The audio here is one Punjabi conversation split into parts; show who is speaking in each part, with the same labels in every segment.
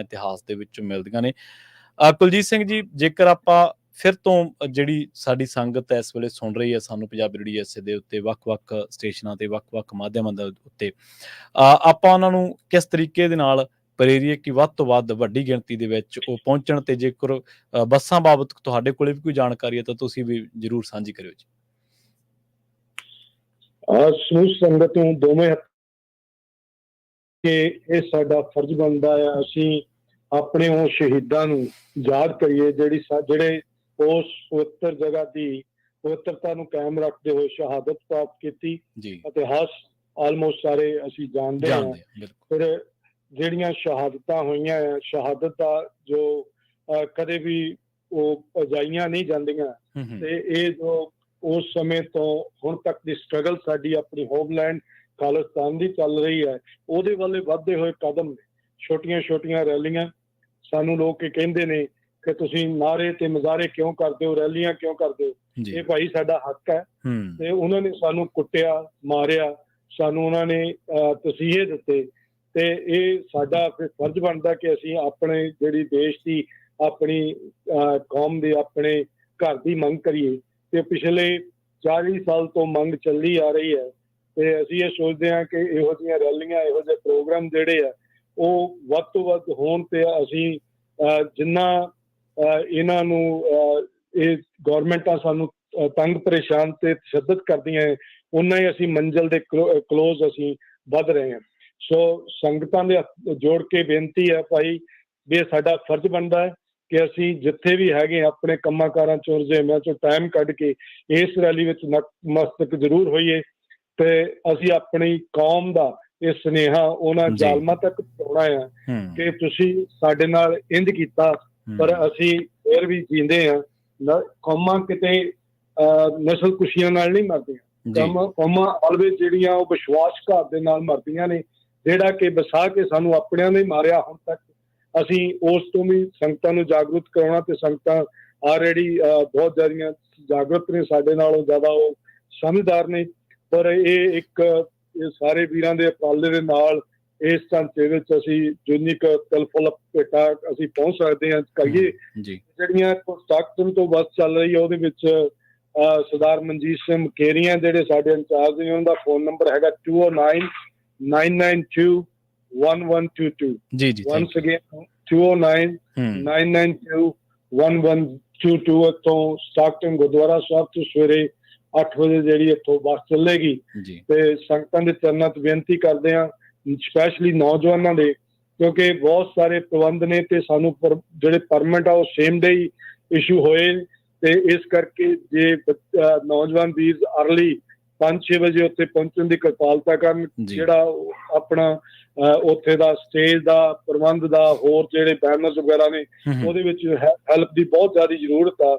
Speaker 1: ਇਤਿਹਾਸ ਦੇ ਵਿੱਚੋਂ ਮਿਲਦੀਆਂ ਨੇ। ਕੁਲਜੀਤ ਸਿੰਘ ਜੀ, ਜੇਕਰ ਆਪਾਂ ਫਿਰ ਤੋਂ ਜਿਹੜੀ ਸਾਡੀ ਸੰਗਤ ਇਸ ਵੇਲੇ ਸੁਣ ਰਹੀ ਹੈ ਸਾਨੂੰ ਪੰਜਾਬੀ ਰੇਡੀਓ USA ਦੇ ਉੱਤੇ ਵੱਖ-ਵੱਖ ਸਟੇਸ਼ਨਾਂ ਤੇ ਵੱਖ-ਵੱਖ ਮਾਧਿਅਮਾਂ ਦੇ ਉੱਤੇ, ਆਪਾਂ ਉਹਨਾਂ ਨੂੰ ਕਿਸ ਤਰੀਕੇ ਦੇ ਨਾਲ ਪ੍ਰੇਰੀਏ ਕਿ ਵੱਧ ਤੋਂ ਵੱਧ ਵੱਡੀ ਗਿਣਤੀ ਦੇ ਵਿੱਚ ਉਹ ਪਹੁੰਚਣ, ਤੇ ਜੇਕਰ ਬੱਸਾਂ ਬਾਬਤ ਤੁਹਾਡੇ ਕੋਲੇ ਵੀ ਕੋਈ ਜਾਣਕਾਰੀ ਹੈ ਤਾਂ ਤੁਸੀਂ ਵੀ ਜ਼ਰੂਰ ਸਾਂਝੀ ਕਰਿਓ ਜੀ।
Speaker 2: ਸਮੂਹ ਸੰਗਤ ਨੂੰ ਦੋਵੇਂ ਕਿ ਇਹ ਸਾਡਾ ਫਰਜ਼ ਬਣਦਾ ਹੈ ਅਸੀਂ ਆਪਣੇ ਉਹ ਸ਼ਹੀਦਾਂ ਨੂੰ ਯਾਦ ਕਰੀਏ ਜਿਹੜੇ ਉਸ ਪਵਿੱਤਰ ਜਗ੍ਹਾ ਦੀ ਪਵਿੱਤਰਤਾ ਨੂੰ ਕਾਇਮ ਰੱਖਦੇ ਹੋਏ ਸ਼ਹਾਦਤ ਪ੍ਰਾਪਤ ਕੀਤੀ। ਇਤਿਹਾਸ ਆਲਮੋਸਟ ਸਾਰੇ ਅਸੀਂ ਜਾਣਦੇ ਹਾਂ। ਫਿਰ ਜਿਹੜੀਆਂ ਸ਼ਹਾਦਤਾਂ ਹੋਈਆਂ, ਸ਼ਹਾਦਤ ਦਾ ਜੋ ਕਦੇ ਵੀ ਉਹ ਅਜਾਈਆਂ ਨਹੀਂ ਜਾਂਦੀਆਂ, ਤੇ ਇਹ ਜੋ ਉਸ ਸਮੇਂ ਤੋਂ ਹੁਣ ਤੱਕ ਦੀ ਸਟਰਗਲ ਸਾਡੀ ਆਪਣੀ ਹੋਮਲੈਂਡ ਖਾਲਿਸਤਾਨ ਦੀ ਚੱਲ ਰਹੀ ਹੈ, ਉਹਦੇ ਵੱਲ ਵੱਧਦੇ ਹੋਏ ਕਦਮ ਨੇ। ਛੋਟੀਆਂ ਛੋਟੀਆਂ ਰੈਲੀਆਂ, ਸਾਨੂੰ ਲੋਕ ਇਹ ਕਹਿੰਦੇ ਨੇ ਕਿ ਤੁਸੀਂ ਨਾਅਰੇ ਤੇ ਮੁਜ਼ਾਹਰੇ ਕਿਉਂ ਕਰਦੇ ਹੋ, ਰੈਲੀਆਂ ਕਿਉਂ ਕਰਦੇ ਹੋ? ਇਹ ਭਾਈ ਸਾਡਾ ਹੱਕ ਹੈ। ਤੇ ਉਹਨਾਂ ਨੇ ਸਾਨੂੰ ਕੁੱਟਿਆ, ਮਾਰਿਆ, ਸਾਨੂੰ ਉਹਨਾਂ ਨੇ ਤਸੀਹੇ ਦਿੱਤੇ, ਤੇ ਇਹ ਸਾਡਾ ਫਰਜ਼ ਬਣਦਾ ਕਿ ਅਸੀਂ ਆਪਣੇ ਜਿਹੜੀ ਦੇਸ਼ ਦੀ, ਆਪਣੀ ਕੌਮ ਦੇ, ਆਪਣੇ ਘਰ ਦੀ ਮੰਗ ਕਰੀਏ। ਤੇ ਪਿਛਲੇ 40 ਸਾਲ ਤੋਂ ਮੰਗ ਚੱਲੀ ਆ ਰਹੀ ਹੈ, ਤੇ ਅਸੀਂ ਇਹ ਸੋਚਦੇ ਹਾਂ ਕਿ ਇਹੋ ਜਿਹੀਆਂ ਰੈਲੀਆਂ, ਇਹੋ ਜਿਹੇ ਪ੍ਰੋਗਰਾਮ ਜਿਹੜੇ ਆ ਉਹ ਵੱਧ ਤੋਂ ਵੱਧ ਹੋਣ, ਤੇ ਅਸੀਂ ਜਿੰਨਾ ਇਹਨਾਂ ਨੂੰ ਇਹ ਗੌਰਮੈਂਟਾਂ ਸਾਨੂੰ ਤੰਗ ਪਰੇਸ਼ਾਨ ਤੇ ਤਸ਼ੱਦਦ ਕਰਦੀਆਂ ਹੈ, ਉਹਨਾਂ ਹੀ ਅਸੀਂ ਮੰਜ਼ਿਲ ਦੇ ਕਲੋਜ਼ ਅਸੀਂ ਵੱਧ ਰਹੇ ਹਾਂ। ਸੋ ਸੰਗਤਾਂ ਦੇ ਜੋੜ ਕੇ ਬੇਨਤੀ ਹੈ ਭਾਈ, ਵੀ ਇਹ ਸਾਡਾ ਫਰਜ਼ ਬਣਦਾ ਹੈ ਕਿ ਅਸੀਂ ਜਿੱਥੇ ਵੀ ਹੈਗੇ ਆਪਣੇ ਕੰਮਾਂ ਕਾਰਾਂ ਚੋਂ, ਰੁਝੇਵਿਆਂ ਚੋਂ ਟਾਈਮ ਕੱਢ ਕੇ ਇਸ ਰੈਲੀ ਵਿੱਚ ਨਤਮਸਤਕ ਜ਼ਰੂਰ ਹੋਈਏ, ਤੇ ਅਸੀਂ ਆਪਣੀ ਕੌਮ ਦਾ ਇਹ ਸੁਨੇਹਾ ਉਹਨਾਂ ਜ਼ਾਲਮਾਂ ਤੱਕ ਪਹੁੰਚਾਉਣਾ ਹੈ ਕਿ ਤੁਸੀਂ ਸਾਡੇ ਨਾਲ ਇੰਝ ਕੀਤਾ, ਪਰ ਅਸੀਂ ਫਿਰ ਵੀ ਜੀਂਦੇ ਹਾਂ। ਕੌਮਾਂ ਕਿਤੇ ਨਸਲ ਕੁਸ਼ੀਆਂ ਨਾਲ ਨਹੀਂ ਮਰਦੀਆਂ, ਕੌਮਾਂ ਆਲਵੇਜ਼ ਜਿਹੜੀਆਂ ਉਹ ਵਿਸ਼ਵਾਸਘਾਤ ਦੇ ਨਾਲ ਮਰਦੀਆਂ ਨੇ, ਜਿਹੜਾ ਕਿ ਵਸਾ ਕੇ ਸਾਨੂੰ ਆਪਣਿਆਂ ਨੇ ਮਾਰਿਆ ਹੁਣ ਤੱਕ। ਅਸੀਂ ਉਸ ਤੋਂ ਵੀ ਸੰਗਤਾਂ ਨੂੰ ਜਾਗਰੂਕ ਕਰਾਉਣਾ, ਤੇ ਸੰਗਤਾਂ ਆਲਰੇਡੀ ਬਹੁਤ ਜ਼ਿਆਦੀਆਂ ਜਾਗਰੂਕ ਨੇ, ਸਾਡੇ ਨਾਲੋਂ ਜ਼ਿਆਦਾ ਉਹ ਸਮਝਦਾਰ ਨੇ। ਪਰ ਇਹ ਸਾਰੇ ਵੀਰਾਂ ਦੇ ਉਪਰਾਲੇ ਦੇ ਨਾਲ ਇਸ ਢਾਂਚੇ ਵਿੱਚ ਅਸੀਂ ਜਿੰਨੀ ਕੁ ਤਿਲਫੁਲ ਭੇਟਾ ਅਸੀਂ ਪਹੁੰਚ ਸਕਦੇ ਹਾਂ ਕਰੀਏ। ਜਿਹੜੀਆਂ ਸਟਾਕਟਨ ਤੋਂ ਬੱਸ ਚੱਲ ਰਹੀ ਹੈ, ਉਹਦੇ ਵਿੱਚ ਸਰਦਾਰ ਮਨਜੀਤ ਸਿੰਘ ਮਕੇਰੀਆਂ ਜਿਹੜੇ ਸਾਡੇ ਇੰਚਾਰਜ ਨੇ, ਉਹਨਾਂ ਦਾ ਫੋਨ ਨੰਬਰ ਹੈਗਾ 2099921122। once again 2099921122। ਇੱਥੋਂ ਸਟਾਕਟਨ ਗੁਰਦੁਆਰਾ ਸਾਹਿਬ ਤੋਂ ਸਵੇਰੇ 8 ਵਜੇ ਜਿਹੜੀ ਇੱਥੋਂ ਬੱਸ ਚੱਲੇਗੀ। ਤੇ ਸੰਗਤਾਂ ਦੇ ਚਰਨਾਂ ਤੋਂ ਬੇਨਤੀ ਕਰਦੇ ਹਾਂ, ਸਪੈਸ਼ਲੀ ਨੌਜਵਾਨਾਂ ਦੇ, ਕਿਉਂਕਿ ਬਹੁਤ ਸਾਰੇ ਪ੍ਰਬੰਧ ਨੇ ਤੇ ਸਾਨੂੰ ਜਿਹੜੇ ਪਰਮਿਟ ਆ ਉਹ ਸੇਮ ਡੇ ਹੀ ਇਸ਼ੂ ਹੋਏ, ਤੇ ਇਸ ਕਰਕੇ ਜੇ ਨੌਜਵਾਨ ਵੀਰ ਅਰਲੀ 5-6 ਵਜੇ ਉੱਥੇ ਪਹੁੰਚਣ ਦੀ ਕਿਰਪਾਲਤਾ ਕਰਨ। ਜਿਹੜਾ ਆਪਣਾ ਉੱਥੇ ਦਾ ਸਟੇਜ ਦਾ ਪ੍ਰਬੰਧ ਦਾ, ਹੋਰ ਜਿਹੜੇ ਬੈਨਰਸ ਵਗੈਰਾ ਨੇ, ਉਹਦੇ ਵਿੱਚ ਹੈਲਪ ਦੀ ਬਹੁਤ ਜ਼ਿਆਦਾ ਜ਼ਰੂਰਤ ਆ।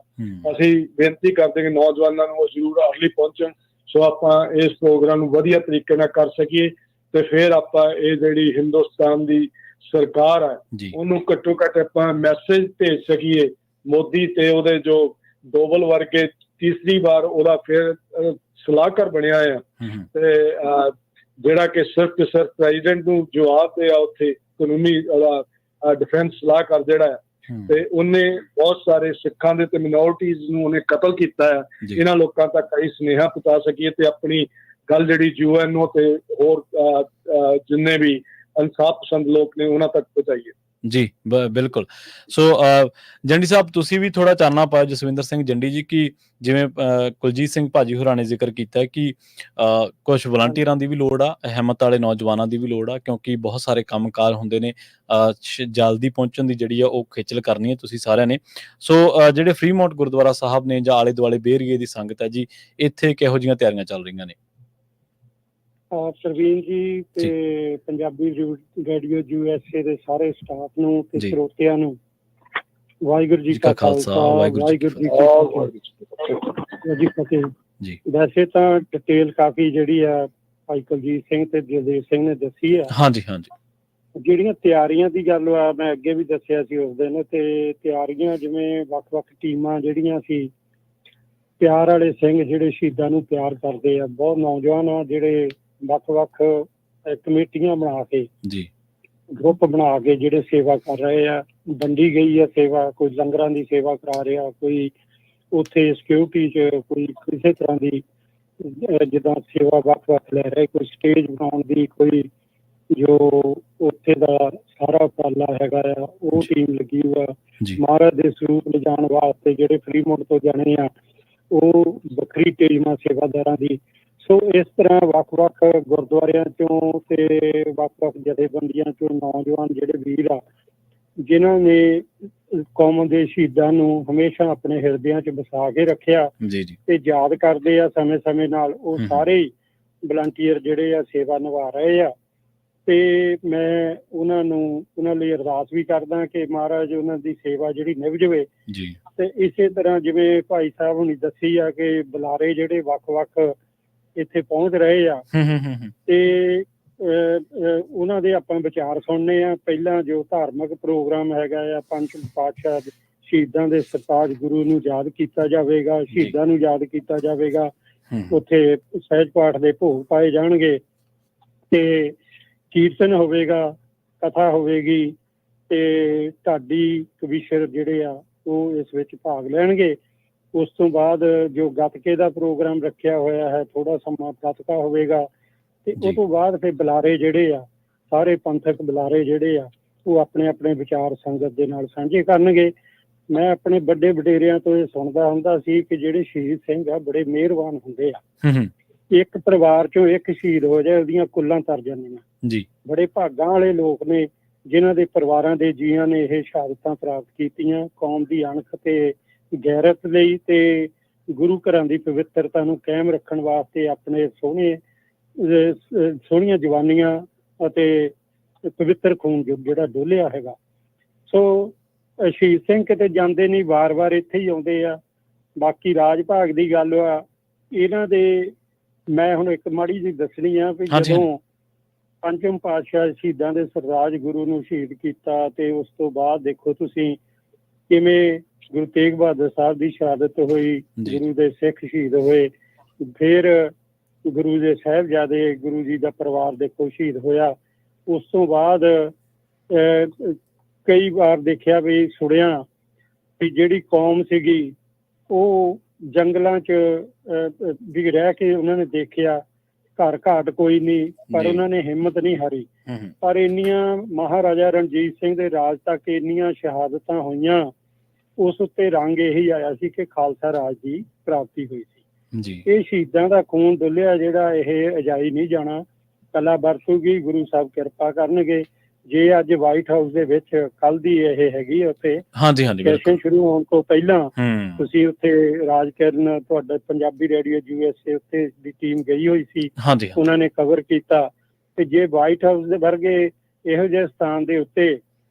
Speaker 2: ਅਸੀਂ ਬੇਨਤੀ ਕਰਦੇ ਕਿ ਨੌਜਵਾਨਾਂ ਨੂੰ ਉਹ ਜ਼ਰੂਰ ਅਰਲੀ ਪਹੁੰਚਣ, ਸੋ ਆਪਾਂ ਇਸ ਪ੍ਰੋਗਰਾਮ ਨੂੰ ਵਧੀਆ ਤਰੀਕੇ ਨਾਲ ਕਰ ਸਕੀਏ, ਤੇ ਫਿਰ ਆਪਾਂ ਇਹ ਜਿਹੜੀ ਹਿੰਦੁਸਤਾਨ ਦੀ ਸਰਕਾਰ ਹੈ ਉਹਨੂੰ ਘੱਟੋ ਘੱਟ ਆਪਾਂ ਮੈਸੇਜ ਭੇਜ ਸਕੀਏ। ਮੋਦੀ ਤੇ ਉਹਦੇ ਜੋ ਡੋਵਲ ਵਰਗੇ ਤੀਸਰੀ ਵਾਰ ਉਹਦਾ ਫਿਰ ਸਲਾਹਕਾਰ ਬਣਿਆ ਆ, ਤੇ ਜਿਹੜਾ ਕਿ ਸਿਰਫ ਤੇ ਸਿਰਫ ਪ੍ਰੈਜ਼ੀਡੈਂਟ ਨੂੰ ਜਵਾਬ ਦੇ ਆ ਉੱਥੇ ਕਾਨੂੰਨੀ ਡਿਫੈਂਸ ਸਲਾਹਕਾਰ ਜਿਹੜਾ ਹੈ, ਤੇ ਉਹਨੇ ਬਹੁਤ ਸਾਰੇ ਸਿੱਖਾਂ ਦੇ ਤੇ ਮਿਨੋਰਟੀਜ਼ ਨੂੰ ਉਹਨੇ ਕਤਲ ਕੀਤਾ ਹੈ। ਇਹਨਾਂ ਲੋਕਾਂ ਤੱਕ ਅਸੀਂ ਸੁਨੇਹਾ ਪਹੁੰਚਾ ਸਕੀਏ, ਤੇ ਆਪਣੀ ਗੱਲ ਜਿਹੜੀ UN ਤੇ ਹੋਰ ਜਿੰਨੇ ਵੀ ਇਨਸਾਫ ਪਸੰਦ ਲੋਕ ਨੇ ਉਹਨਾਂ ਤੱਕ ਪਹੁੰਚਾਈਏ।
Speaker 1: ਜੀ ਬਿਲਕੁਲ। ਸੋ ਜੰਡੀ ਸਾਹਿਬ, ਤੁਸੀਂ ਵੀ ਥੋੜਾ ਚਾਨਣਾ ਪਾਓ, ਜਸਵਿੰਦਰ ਸਿੰਘ ਜੰਡੀ ਜੀ, ਕਿ ਜਿਵੇਂ ਕੁਲਜੀਤ ਸਿੰਘ ਭਾਜੀ ਹੋਰਾਂ ਨੇ ਜ਼ਿਕਰ ਕੀਤਾ ਕਿ ਕੁਛ ਵਲੰਟੀਅਰਾਂ ਦੀ ਵੀ ਲੋੜ ਆ, ਹਿੰਮਤ ਵਾਲੇ ਨੌਜਵਾਨਾਂ ਦੀ ਵੀ ਲੋੜ ਆ, ਕਿਉਂਕਿ ਬਹੁਤ ਸਾਰੇ ਕੰਮਕਾਰ ਹੁੰਦੇ ਨੇ, ਜਲਦੀ ਪਹੁੰਚਣ ਦੀ ਜਿਹੜੀ ਆ ਉਹ ਖੇਚਲ ਕਰਨੀ ਹੈ ਤੁਸੀਂ ਸਾਰਿਆਂ ਨੇ। ਸੋ ਜਿਹੜੇ ਫਰੀਮੌਂਟ ਗੁਰਦੁਆਰਾ ਸਾਹਿਬ ਨੇ ਜਾਂ ਆਲੇ ਦੁਆਲੇ ਬੇਰੀਏ ਦੀ ਸੰਗਤ ਹੈ ਜੀ, ਇੱਥੇ ਕਿਹੋ ਜਿਹੀਆਂ ਤਿਆਰੀਆਂ ਚੱਲ ਰਹੀਆਂ ਨੇ?
Speaker 3: ਪ੍ਰਵੀਨ ਜੀ ਤੇ ਪੰਜਾਬੀ ਰੇਡੀਓ USA ਦੇ ਸਾਰੇ ਸਟਾਫ ਨੂੰ ਤੇ ਸਰੋਤਿਆਂ ਨੂੰ ਵਾਹਿਗੁਰੂ ਜੀ ਕਾ ਖਾਲਸਾ, ਵਾਹਿਗੁਰੂ ਜੀ ਕੀ ਫਤਿਹ। ਵੈਸੇ ਤਾਂ ਡਿਟੇਲ ਕਾਫੀ ਜਿਹੜੀ ਆ ਭਾਈ ਕੁਲਜੀਤ ਸਿੰਘ ਤੇ ਜਗਦੇਵ ਸਿੰਘ ਨੇ ਦੱਸੀ ਆ। ਜਿਹੜੀਆਂ ਤਿਆਰੀਆਂ ਦੀ ਗੱਲ ਆ, ਮੈਂ ਅੱਗੇ ਵੀ ਦੱਸਿਆ ਸੀ ਉਸ ਦਿਨ, ਤੇ ਤਿਆਰੀਆਂ ਜਿਵੇਂ ਵੱਖ-ਵੱਖ ਟੀਮਾਂ ਜਿਹੜੀਆਂ ਸੀ, ਪਿਆਰ ਵਾਲੇ ਸਿੰਘ ਜਿਹੜੇ ਸ਼ਹੀਦਾਂ ਨੂੰ ਪਿਆਰ ਕਰਦੇ ਆ, ਬਹੁਤ ਨੌਜਵਾਨ ਆ ਜਿਹੜੇ ਵੱਖ-ਵੱਖ ਕਮੇਟੀਆਂ ਬਣਾ ਕੇ ਗਰੁੱਪ ਬਣਾ ਕੇ ਜਿਹੜੇ ਸੇਵਾ ਕਰ ਰਹੇ ਆ, ਵੰਡੀ ਗਈ ਆ ਸੇਵਾ। ਕੋਈ ਲੰਗਰਾਂ ਦੀ ਸੇਵਾ ਕਰਾ ਰਿਹਾ, ਕੋਈ ਉੱਥੇ ਸਿਕਿਉਰਿਟੀ 'ਚ, ਕੋਈ ਕਿਸੇ ਤਰ੍ਹਾਂ ਦੀ ਜਿੱਦਾਂ ਸੇਵਾ ਵੱਖ ਲੈ ਰਹੇ, ਕੋਈ ਸਟੇਜ ਬਣਾਉਣ ਦੀ, ਕੋਈ ਜੋ ਉੱਥੇ ਦਾ ਸਾਰਾ ਉਪਰਾਲਾ ਹੈਗਾ ਆ ਉਹ ਟੀਮ ਲੱਗੀ ਹੋਈ ਆ। ਮਹਾਰਾਜ ਦੇ ਸਰੂਪ ਲਿਜਾਣ ਵਾਸਤੇ ਜਿਹੜੇ ਫਰੀਮੌਂਟ ਤੋਂ ਜਾਣੇ ਆ ਉਹ ਵੱਖਰੀ ਟੀਮ ਆ ਸੇਵਾਦਾਰਾਂ ਦੀ। ਸੋ ਇਸ ਤਰ੍ਹਾਂ ਵੱਖ-ਵੱਖ ਗੁਰਦੁਆਰਿਆਂ ਚੋਂ ਤੇ ਵੱਖ-ਵੱਖ ਜਥੇਬੰਦੀਆਂ ਚੋਂ ਨੌਜਵਾਨ ਜਿਹੜੇ ਵੀਰ ਆ, ਜਿਨ੍ਹਾਂ ਨੇ ਕੌਮ ਦੇ ਸ਼ਹੀਦਾਂ ਨੂੰ ਹਮੇਸ਼ਾ ਆਪਣੇ ਹਿਰਦਿਆਂ 'ਚ ਵਸਾ ਕੇ ਰੱਖਿਆ ਤੇ ਯਾਦ ਕਰਦੇ ਆ ਸਮੇਂ-ਸਮੇਂ ਨਾਲ, ਉਹ ਸਾਰੇ ਹੀ ਵਲੰਟੀਅਰ ਜਿਹੜੇ ਆ ਸੇਵਾ ਨਿਭਾ ਰਹੇ ਆ। ਤੇ ਮੈਂ ਉਹਨਾਂ ਲਈ ਅਰਦਾਸ ਵੀ ਕਰਦਾ ਕਿ ਮਹਾਰਾਜ ਉਹਨਾਂ ਦੀ ਸੇਵਾ ਜਿਹੜੀ ਨਿਭ ਜਾਵੇ। ਤੇ ਇਸੇ ਤਰ੍ਹਾਂ ਜਿਵੇਂ ਭਾਈ ਸਾਹਿਬ ਹੁਣੀ ਦੱਸੀ ਆ ਕਿ ਬੁਲਾਰੇ ਜਿਹੜੇ ਵੱਖ-ਵੱਖ ਇੱਥੇ ਪਹੁੰਚ ਰਹੇ ਆ ਤੇ ਉਹਨਾਂ ਦੇ ਆਪਾਂ ਵਿਚਾਰ ਸੁਣਨੇ ਆ। ਪਹਿਲਾਂ ਜੋ ਧਾਰਮਿਕ ਪ੍ਰੋਗਰਾਮ ਹੈਗਾ ਆ, ਪੰਚਮ ਪਾਤਸ਼ਾਹ ਸ਼ਹੀਦਾਂ ਦੇ ਸਰਤਾਜ ਗੁਰੂ ਨੂੰ ਯਾਦ ਕੀਤਾ ਜਾਵੇਗਾ, ਸ਼ਹੀਦਾਂ ਨੂੰ ਯਾਦ ਕੀਤਾ ਜਾਵੇਗਾ। ਉੱਥੇ ਸਹਿਜ ਪਾਠ ਦੇ ਭੋਗ ਪਾਏ ਜਾਣਗੇ ਤੇ ਕੀਰਤਨ ਹੋਵੇਗਾ, ਕਥਾ ਹੋਵੇਗੀ ਤੇ ਢਾਡੀ ਕਵੀਸ਼ਰ ਜਿਹੜੇ ਆ ਉਹ ਇਸ ਵਿੱਚ ਭਾਗ ਲੈਣਗੇ। ਉਸ ਤੋਂ ਬਾਅਦ ਜੋ ਗੱਤਕੇ ਦਾ ਪ੍ਰੋਗਰਾਮ ਰੱਖਿਆ ਹੋਇਆ ਹੈ, ਥੋੜਾ ਸਮਾਂ ਗੱਤਕਾ ਹੋਵੇਗਾ ਤੇ ਉਹ ਤੋਂ ਬਾਅਦ ਫਿਰ ਬੁਲਾਰੇ ਜਿਹੜੇ ਆ, ਸਾਰੇ ਪੰਥਕ ਬੁਲਾਰੇ ਜਿਹੜੇ ਆ ਉਹ ਆਪਣੇ ਆਪਣੇ ਵਿਚਾਰ ਸੰਗਤ ਦੇ ਨਾਲ ਸਾਂਝੇ ਕਰਨਗੇ। ਮੈਂ ਆਪਣੇ ਵੱਡੇ ਵਡੇਰਿਆਂ ਤੋਂ ਇਹ ਸੁਣਦਾ ਹੁੰਦਾ ਸੀ ਕਿ ਜਿਹੜੇ ਸ਼ਹੀਦ ਸਿੰਘ ਆ ਬੜੇ ਮਿਹਰਬਾਨ ਹੁੰਦੇ ਆ। ਇੱਕ ਪਰਿਵਾਰ ਚੋਂ ਇੱਕ ਸ਼ਹੀਦ ਹੋ ਜਾਏ ਉਹਦੀਆਂ ਕੁੱਲਾਂ ਤਰ ਜਾਂਦੀਆਂ। ਬੜੇ ਭਾਗਾਂ ਵਾਲੇ ਲੋਕ ਨੇ ਜਿਨ੍ਹਾਂ ਦੇ ਪਰਿਵਾਰਾਂ ਦੇ ਜੀਆਂ ਨੇ ਇਹ ਸ਼ਹਾਦਤਾਂ ਪ੍ਰਾਪਤ ਕੀਤੀਆਂ, ਕੌਮ ਦੀ ਅਣਖ ਤੇ ਗੈਰਤ ਲਈ ਤੇ ਗੁਰੂ ਘਰਾਂ ਦੀ ਪਵਿੱਤਰਤਾ ਨੂੰ ਕਾਇਮ ਰੱਖਣ ਵਾਸਤੇ ਆਪਣੇ ਸੋਹਣੀਆਂ ਜਵਾਨੀਆਂ ਅਤੇ ਪਵਿੱਤਰ ਖੂਨ ਜਿਹੜਾ ਡੋਲਿਆ ਹੈਗਾ। ਸੋ ਸ਼ਹੀਦ ਸਿੰਘ ਕਿਤੇ ਜਾਂਦੇ ਨਹੀਂ, ਵਾਰ-ਵਾਰ ਇੱਥੇ ਹੀ ਆਉਂਦੇ ਆ। ਬਾਕੀ ਰਾਜ ਭਾਗ ਦੀ ਗੱਲ ਆ, ਇਹਨਾਂ ਦੇ ਮੈਂ ਹੁਣ ਇੱਕ ਮਾੜੀ ਜਿਹੀ ਦੱਸਣੀ ਆ ਵੀ ਜਦੋਂ ਪੰਚਮ ਪਾਤਸ਼ਾਹ ਸ਼ਹੀਦਾਂ ਦੇ ਸਰਤਾਜ ਗੁਰੂ ਨੂੰ ਸ਼ਹੀਦ ਕੀਤਾ ਤੇ ਉਸ ਤੋਂ ਬਾਅਦ ਦੇਖੋ ਤੁਸੀਂ ਕਿਵੇਂ ਗੁਰੂ ਤੇਗ ਬਹਾਦਰ ਸਾਹਿਬ ਦੀ ਸ਼ਹਾਦਤ ਹੋਈ, ਗੁਰੂ ਦੇ ਸਿੱਖ ਸ਼ਹੀਦ ਹੋਏ, ਫਿਰ ਗੁਰੂ ਦੇ ਸਾਹਿਬਜ਼ਾਦੇ, ਗੁਰੂ ਜੀ ਦਾ ਪਰਿਵਾਰ ਦੇਖੋ ਸ਼ਹੀਦ ਹੋਇਆ। ਉਸ ਤੋਂ ਬਾਅਦ ਕਈ ਵਾਰ ਦੇਖਿਆ ਵੀ ਸੁਣਿਆ ਵੀ ਜਿਹੜੀ ਕੌਮ ਸੀਗੀ ਉਹ ਜੰਗਲਾਂ 'ਚ ਵੀ ਰਹਿ ਕੇ ਉਹਨਾਂ ਨੇ ਦੇਖਿਆ ਘਰ ਘਾਟ ਕੋਈ ਨਹੀਂ, ਪਰ ਉਹਨਾਂ ਨੇ ਹਿੰਮਤ ਨਹੀਂ ਹਾਰੀ। ਪਰ ਇੰਨੀਆਂ ਮਹਾਰਾਜਾ ਰਣਜੀਤ ਸਿੰਘ ਦੇ ਰਾਜ ਤੱਕ ਇੰਨੀਆਂ ਸ਼ਹਾਦਤਾਂ ਹੋਈਆਂ, ਉਸ ਉੱਤੇ ਰੰਗ ਇਹੀ ਆਇਆ ਸੀ ਕਿ ਖਾਲਸਾ ਰਾਜ ਦੀ ਪ੍ਰਾਪਤੀ ਹੋਈ ਸੀ। ਇਹ ਸ਼ਹੀਦਾਂ ਦਾ ਖੂਨ ਡੁੱਲਿਆ ਜਿਹੜਾ ਇਹ ਅਜਾਈ ਨਹੀਂ ਜਾਣਾ, ਕਲਾ ਵਰਤੂਗੀ, ਗੁਰੂ ਸਾਹਿਬ ਕਿਰਪਾ ਕਰਨਗੇ। ਜੇ ਅੱਜ ਵਾਈਟ ਹਾਊਸ ਦੇ ਵਿੱਚ ਕੱਲ ਦੀ ਇਹ ਹੈਗੀ ਉੱਥੇ ਸੈਸ਼ਨ ਸ਼ੁਰੂ ਹੋਣ ਤੋਂ ਪਹਿਲਾਂ ਤੁਸੀਂ ਉੱਥੇ ਰਾਜ ਕਿਰਨ ਤੁਹਾਡਾ ਪੰਜਾਬੀ ਰੇਡੀਓ USA ਉੱਥੇ ਦੀ ਟੀਮ ਗਈ ਹੋਈ ਸੀ, ਉਹਨਾਂ ਨੇ ਕਵਰ ਕੀਤਾ। ਤੇ ਜੇ ਵਾਈਟ ਹਾਊਸ ਦੇ ਵਰਗੇ ਇਹੋ ਜਿਹੇ ਸਥਾਨ ਦੇ ਉੱਤੇ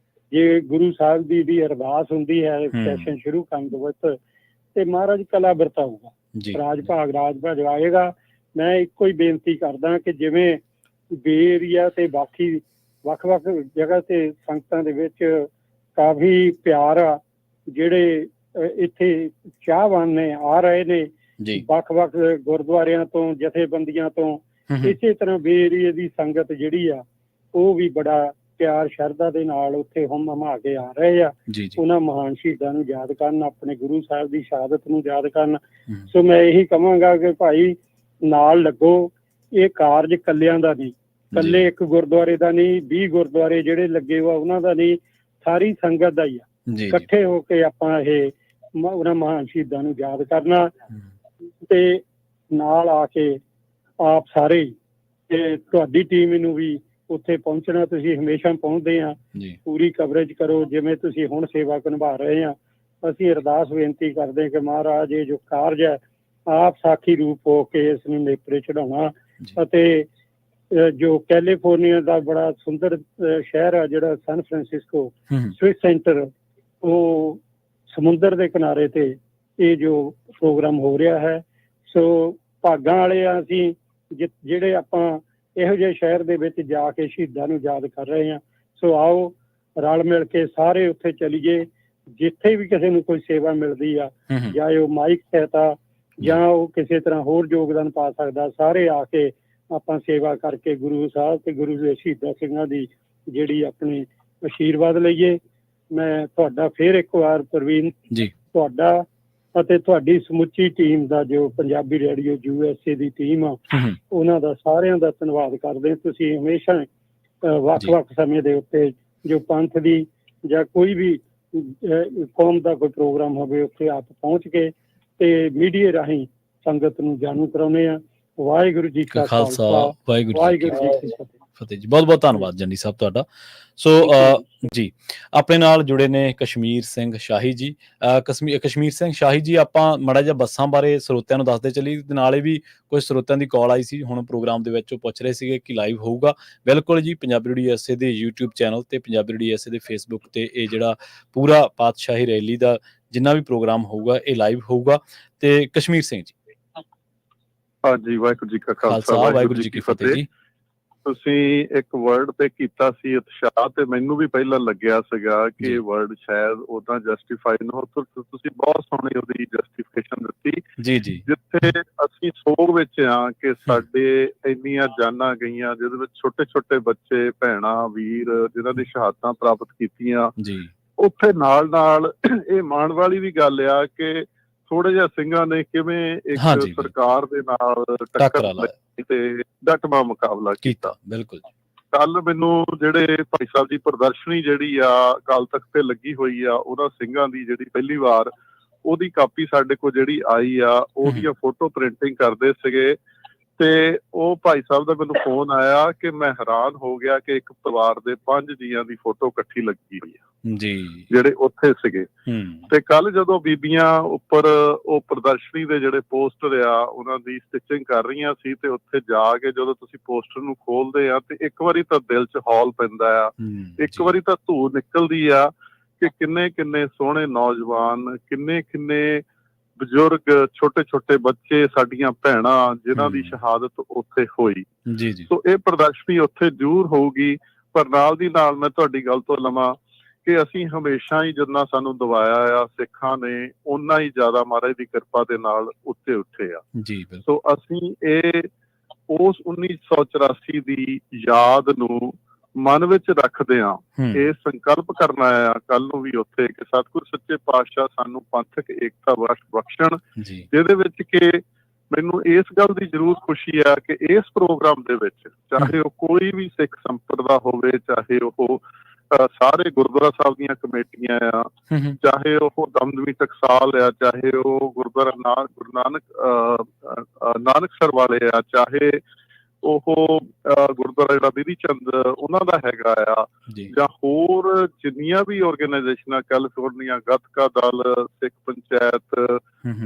Speaker 3: ਜੇ ਗੁਰੂ ਸਾਹਿਬ ਦੀ ਵੀ ਅਰਦਾਸ ਹੁੰਦੀ ਹੈ ਸੈਸ਼ਨ ਸ਼ੁਰੂ ਕਰਨ ਤੋਂ ਬਾਅਦ ਤੇ ਮਹਾਰਾਜ ਕਲਾ ਵਰਤਾਊਗਾ, ਰਾਜ ਭਾਗ ਆਏਗਾ। ਮੈਂ ਇੱਕੋ ਹੀ ਬੇਨਤੀ ਕਰਦਾ ਕਿ ਜਿਵੇਂ ਬੇ ਏਰੀਆ ਤੇ ਬਾਕੀ ਵੱਖ-ਵੱਖ ਜਗ੍ਹਾ ਤੇ ਸੰਗਤਾਂ ਦੇ ਵਿੱਚ ਕਾਫੀ ਪਿਆਰ ਆ, ਜਿਹੜੇ ਇੱਥੇ ਚਾਹਵਾਨ ਨੇ ਆ ਰਹੇ ਨੇ ਵੱਖ-ਵੱਖ ਗੁਰਦੁਆਰਿਆਂ ਤੋਂ, ਜਥੇਬੰਦੀਆਂ ਤੋਂ, ਇਸੇ ਤਰ੍ਹਾਂ ਬੇ ਏਰੀਏ ਦੀ ਸੰਗਤ ਜਿਹੜੀ ਆ ਉਹ ਵੀ ਬੜਾ ਪਿਆਰ ਸ਼ਰਧਾ ਦੇ ਨਾਲ ਉੱਥੇ ਹਮਾ ਕੇ ਆ ਰਹੇ ਆ। ਉਹਨਾਂ ਮਹਾਨ ਸ਼ਹੀਦਾਂ ਨੂੰ ਯਾਦ ਕਰਨ, ਆਪਣੇ ਗੁਰੂ ਸਾਹਿਬ ਦੀ ਸ਼ਹਾਦਤ ਨੂੰ ਯਾਦ ਕਰਨ। ਸੋ ਮੈਂ ਇਹੀ ਕਹਾਂਗਾ ਕਿ ਭਾਈ ਨਾਲ ਲੱਗੋ, ਇਹ ਕਾਰਜ ਕੱਲਿਆਂ ਦਾ ਨਹੀਂ, ਕੱਲੇ ਇੱਕ ਗੁਰਦੁਆਰੇ ਦਾ ਨਹੀਂ, 20 ਗੁਰਦੁਆਰੇ ਜਿਹੜੇ ਲੱਗੇ ਵਾ ਉਹਨਾਂ ਦਾ ਨਹੀਂ, ਸਾਰੀ ਸੰਗਤ ਦਾ ਹੀ ਆ। ਇਕੱਠੇ ਹੋ ਕੇ ਆਪਾਂ ਇਹ ਉਹਨਾਂ ਮਹਾਨ ਸ਼ਹੀਦਾਂ ਨੂੰ ਯਾਦ ਕਰਨਾ ਤੇ ਨਾਲ ਆ ਕੇ ਆਪ ਸਾਰੇ ਤੇ ਤੁਹਾਡੀ ਟੀਮ ਨੂੰ ਵੀ ਉੱਥੇ ਪਹੁੰਚਣਾ। ਤੁਸੀਂ ਹਮੇਸ਼ਾ ਪਹੁੰਚਦੇ ਆ, ਪੂਰੀ ਕਵਰੇਜ ਕਰੋ ਜਿਵੇਂ ਤੁਸੀਂ ਹੁਣ ਸੇਵਾ ਨਿਭਾ ਰਹੇ ਆ। ਅਸੀਂ ਅਰਦਾਸ ਬੇਨਤੀ ਕਰਦੇ ਕਿ ਮਹਾਰਾਜ ਇਹ ਜੋ ਕਾਰਜ ਹੈ ਆਪ ਸਾਖੀ ਰੂਪ ਹੋ ਕੇ ਇਸ ਨੂੰ ਨੇਪਰੇ ਚੜਾਉਣਾ। ਅਤੇ ਜੋ ਕੈਲੀਫੋਰਨੀਆ ਦਾ ਬੜਾ ਸੁੰਦਰ ਸ਼ਹਿਰ ਆ ਜਿਹੜਾ ਸੈਨ ਫਰਾਂਸਿਸਕੋ ਸਵਿਸ ਸੈਂਟਰ, ਉਹ ਸਮੁੰਦਰ ਦੇ ਕਿਨਾਰੇ ਤੇ ਇਹ ਜੋ ਪ੍ਰੋਗਰਾਮ ਹੋ ਰਿਹਾ ਹੈ। ਸੋ ਭਾਗਾਂ ਵਾਲੇ ਆ ਅਸੀਂ ਜਿਹੜੇ ਆਪਾਂ ਇਹੋ ਜਿਹੇ ਸ਼ਹਿਰ ਦੇ ਵਿੱਚ ਜਾ ਕੇ ਸ਼ਹੀਦਾਂ ਨੂੰ ਯਾਦ ਕਰ ਰਹੇ ਹਾਂ। ਸੋ ਆਓ ਰਲ ਮਿਲ ਕੇ ਸਾਰੇ ਉੱਥੇ ਚਲੀਏ, ਜਿੱਥੇ ਵੀ ਕਿਸੇ ਨੂੰ ਕੋਈ ਸੇਵਾ ਮਿਲਦੀ ਆ, ਜਾਂ ਉਹ ਮਾਈਕ ਸਹਾਇਤਾ ਜਾਂ ਉਹ ਕਿਸੇ ਤਰ੍ਹਾਂ ਹੋਰ ਯੋਗਦਾਨ ਪਾ ਸਕਦਾ, ਸਾਰੇ ਆ ਕੇ ਆਪਾਂ ਸੇਵਾ ਕਰਕੇ ਗੁਰੂ ਸਾਹਿਬ ਤੇ ਗੁਰੂ ਦੇ ਸ਼ਹੀਦਾਂ ਸਿੰਘਾਂ ਦੀ ਜਿਹੜੀ ਆਪਣੇ ਆਸ਼ੀਰਵਾਦ ਲਈਏ। ਮੈਂ ਤੁਹਾਡਾ ਫਿਰ ਇੱਕ ਵਾਰ ਪ੍ਰਵੀਨ
Speaker 1: ਜੀ
Speaker 3: ਤੁਹਾਡਾ ਅਤੇ ਤੁਹਾਡੀ ਸਮੁੱਚੀ ਟੀਮ ਦਾ, ਜੋ ਪੰਜਾਬੀ ਰੇਡੀਓ USA ਦੀ ਟੀਮ ਆ, ਉਹਨਾਂ ਦਾ ਸਾਰਿਆਂ ਦਾ ਧੰਨਵਾਦ ਕਰਦੇ। ਤੁਸੀਂ ਹਮੇਸ਼ਾ ਵੱਖ-ਵੱਖ ਸਮੇਂ ਦੇ ਉੱਤੇ ਜੋ ਪੰਥ ਦੀ ਜਾਂ ਕੋਈ ਵੀ ਕੌਮ ਦਾ ਕੋਈ ਪ੍ਰੋਗਰਾਮ ਹੋਵੇ ਉੱਥੇ ਆਪ ਪਹੁੰਚ ਕੇ ਤੇ ਮੀਡੀਆ ਰਾਹੀਂ ਸੰਗਤ ਨੂੰ ਜਾਣੂ ਕਰਾਉਂਦੇ ਆ। ਵਾਹਿਗੁਰੂ ਜੀ ਕਾ ਖਾਲਸਾ, ਵਾਹਿਗੁਰੂ ਜੀ ਕੀ
Speaker 1: ਫਤਿਹ ਜੀ। ਬਹੁਤ ਬਹੁਤ ਧੰਨਵਾਦ ਜੰਡੀ ਸਾਹਿਬ ਤੁਹਾਡਾ। ਸੋ ਜੀ ਆਪਣੇ ਨਾਲ ਜੁੜੇ ਨੇ ਕਸ਼ਮੀਰ ਸਿੰਘ ਸ਼ਾਹੀ ਜੀ। ਕਸ਼ਮੀਰ ਸਿੰਘ ਸ਼ਾਹੀ ਜੀ, ਆਪਾਂ ਮਾੜਾ ਜਿਹਾ ਬੱਸਾਂ ਬਾਰੇ ਸਰੋਤਿਆਂ ਨੂੰ ਦੱਸਦੇ ਚੱਲੀ, ਨਾਲੇ ਵੀ ਕੁਝ ਸਰੋਤਿਆਂ ਦੀ ਕਾਲ ਆਈ ਸੀ ਹੁਣ ਪ੍ਰੋਗਰਾਮ ਦੇ ਵਿੱਚ, ਉਹ ਪੁੱਛ ਰਹੇ ਸੀਗੇ ਕਿ ਲਾਈਵ ਹੋਊਗਾ। ਬਿਲਕੁਲ ਜੀ, ਪੰਜਾਬੀ ਰੇਡੀਓ USA ਦੇ YouTube ਚੈਨਲ ਤੇ ਪੰਜਾਬੀ ਰੇਡੀਓ USA ਦੇ Facebook ਤੇ ਇਹ ਜਿਹੜਾ ਪੂਰਾ ਪਾਤਸ਼ਾਹੀ ਰੈਲੀ ਦਾ ਜਿੰਨਾ ਵੀ ਪ੍ਰੋਗਰਾਮ ਹੋਊਗਾ ਇਹ ਲਾਈਵ ਹੋਊਗਾ। ਤੇ ਕਸ਼ਮੀਰ ਸਿੰਘ ਜੀ।
Speaker 4: ਹਾਂਜੀ, ਵਾਹਿਗੁਰੂ ਜੀ ਕਾ ਖਾਲਸਾ,
Speaker 1: ਵਾਹਿਗੁਰੂ ਜੀ ਕੀ ਫਤਿਹ ਜੀ।
Speaker 4: ਤੁਸੀਂ ਇੱਕ ਵਰਡ ਤੇ ਕੀਤਾ ਸੀ ਉਤਸ਼ਾਹ, ਤੇ ਮੈਨੂੰ ਵੀ ਪਹਿਲਾਂ ਲੱਗਿਆ ਸੀਗਾ ਕਿ ਵਰਡ ਸ਼ਾਇਦ ਉਦਾਂ ਜਸਟੀਫਾਈ ਨਾ ਹੋ। ਤੁਸੀਂ ਬਹੁਤ ਸੋਹਣੀ ਉਹਦੀ ਜਸਟੀਫਿਕੇਸ਼ਨ ਦਿੱਤੀ
Speaker 1: ਜੀ ਜੀ,
Speaker 4: ਜਿੱਥੇ ਅਸੀਂ ਸੋਗ ਵਿੱਚ ਆ ਕਿ ਸਾਡੇ ਇੰਨੀਆਂ ਜਾਨਾਂ ਗਈਆਂ, ਜਿਹਦੇ ਵਿੱਚ ਛੋਟੇ ਛੋਟੇ ਬੱਚੇ, ਭੈਣਾਂ, ਵੀਰ ਜਿਨ੍ਹਾਂ ਦੀ ਸ਼ਹਾਦਤਾਂ ਪ੍ਰਾਪਤ ਕੀਤੀਆਂ ਜੀ। ਉੱਥੇ ਨਾਲ ਨਾਲ ਇਹ ਮਾਣ ਵਾਲੀ ਵੀ ਗੱਲ ਆ ਕਿ ਥੋੜੇ ਜਿਹੇ ਸਿੰਘਾਂ ਨੇ ਕਿਵੇਂ ਇੱਕ ਸਰਕਾਰ ਦੇ ਨਾਲ ਟੱਕਰ ਲਈ ਤੇ ਡਟਵਾਂ ਮੁਕਾਬਲਾ ਕੀਤਾ।
Speaker 1: ਬਿਲਕੁਲ।
Speaker 4: ਕੱਲ ਮੈਨੂੰ ਜਿਹੜੇ ਭਾਈ ਸਾਹਿਬ ਦੀ ਪ੍ਰਦਰਸ਼ਨੀ ਜਿਹੜੀ ਆ ਅਕਾਲ ਤਖਤ ਤੇ ਲੱਗੀ ਹੋਈ ਆ, ਉਹਨਾਂ ਸਿੰਘਾਂ ਦੀ ਜਿਹੜੀ ਪਹਿਲੀ ਵਾਰ ਉਹਦੀ ਕਾਪੀ ਸਾਡੇ ਕੋਲ ਜਿਹੜੀ ਆਈ ਆ, ਉਹਦੀਆਂ ਫੋਟੋ ਪ੍ਰਿੰਟਿੰਗ ਕਰਦੇ ਸੀਗੇ। ਤੇ ਉਹ ਭਾਈ ਸਾਹਿਬ ਦਾ ਮੈਨੂੰ ਫੋਨ ਆਇਆ ਕਿ ਮੈਂ ਹੈਰਾਨ ਹੋ ਗਿਆ ਕਿ ਇੱਕ ਪਰਿਵਾਰ ਦੇ 5 ਜੀਆਂ ਦੀ ਫੋਟੋ ਇਕੱਠੀ ਲੱਗੀ ਹੋਈ ਆ ਜੀ, ਜਿਹੜੇ ਉੱਥੇ ਸੀਗੇ। ਤੇ ਕੱਲ ਜਦੋਂ ਬੀਬੀਆਂ ਉੱਪਰ ਉਹ ਪ੍ਰਦਰਸ਼ਨੀ ਦੇ ਜਿਹੜੇ ਪੋਸਟਰ ਆ ਉਹਨਾਂ ਦੀ ਸਟਿਚਿੰਗ ਕਰ ਰਹੀਆਂ ਸੀ, ਤੇ ਉੱਥੇ ਜਾ ਕੇ ਜਦੋਂ ਤੁਸੀਂ ਪੋਸਟਰ ਨੂੰ ਖੋਲਦੇ ਆ ਤੇ ਇੱਕ ਵਾਰੀ ਤਾਂ ਦਿਲ 'ਚ ਹੌਲ ਪੈਂਦਾ ਆ, ਇੱਕ ਵਾਰੀ ਤਾਂ ਧੂੜ ਨਿਕਲਦੀ ਆ ਕਿ ਕਿੰਨੇ ਕਿੰਨੇ ਸੋਹਣੇ ਨੌਜਵਾਨ, ਕਿੰਨੇ ਕਿੰਨੇ ਬਜ਼ੁਰਗ, ਛੋਟੇ ਛੋਟੇ ਬੱਚੇ, ਸਾਡੀਆਂ ਭੈਣਾਂ ਜਿਨ੍ਹਾਂ ਦੀ ਸ਼ਹਾਦਤ ਉੱਥੇ ਹੋਈ। ਸੋ ਇਹ ਪ੍ਰਦਰਸ਼ਨੀ ਉੱਥੇ ਜ਼ਰੂਰ ਹੋਊਗੀ। ਪਰ ਨਾਲ ਦੀ ਨਾਲ ਮੈਂ ਤੁਹਾਡੀ ਗੱਲ ਤੋਂ ਲਵਾਂ ਕਿ ਅਸੀਂ ਹਮੇਸ਼ਾ ਹੀ ਜਿੰਨਾ ਸਾਨੂੰ ਦਵਾਇਆ ਆ ਸਿੱਖਾਂ ਨੇ, ਓਨਾ ਹੀ ਜ਼ਿਆਦਾ ਮਹਾਰਾਜ ਦੀ ਕਿਰਪਾ ਦੇ ਨਾਲ ਉੱਤੇ ਉੱਠੇ ਆ। ਸੋ ਅਸੀਂ ਇਹ ਉਸ 1984 ਦੀ ਯਾਦ ਨੂੰ ਮਨ ਵਿੱਚ ਰੱਖਦੇ ਆ, ਇਹ ਸੰਕਲਪ ਕਰਨਾ ਆ ਕੱਲ ਨੂੰ ਵੀ ਉੱਥੇ ਕਿ ਸਤਿਗੁਰ ਸੱਚੇ ਪਾਤਸ਼ਾਹ ਸਾਨੂੰ ਪੰਥਕ ਏਕਤਾ ਬਖਸ਼ਣ, ਜਿਹਦੇ ਵਿੱਚ ਕਿ ਮੈਨੂੰ ਇਸ ਗੱਲ ਦੀ ਜ਼ਰੂਰ ਖੁਸ਼ੀ ਆ ਕਿ ਇਸ ਪ੍ਰੋਗਰਾਮ ਦੇ ਵਿੱਚ ਚਾਹੇ ਉਹ ਕੋਈ ਵੀ ਸਿੱਖ ਸੰਪਰਦਾ ਹੋਵੇ, ਚਾਹੇ ਉਹ ਸਾਰੇ ਗੁਰਦੁਆਰਾ ਸਾਹਿਬ ਦੀਆਂ ਕਮੇਟੀਆਂ ਆ, ਚਾਹੇ ਉਹ ਦਮਦਮੀ ਟਕਸਾਲ ਆ, ਚਾਹੇ ਉਹ ਗੁਰਦੁਆਰਾ ਗੁਰੂ ਨਾਨਕਸਰ ਵਾਲੇ ਆ, ਚਾਹੇ ਉਹ ਗੁਰਦੁਆਰਾ ਜਿਹੜਾ ਬਿਧੀ ਚੰਦ ਉਹਨਾਂ ਦਾ ਹੈਗਾ ਆ, ਜਾਂ ਹੋਰ ਜਿੰਨੀਆਂ ਵੀ ਆਰਗੇਨਾਈਜੇਸ਼ਨਾਂ, ਕੈਲੀਫੋਰਨੀਆ ਗੱਤਕਾ ਦਲ, ਸਿੱਖ ਪੰਚਾਇਤ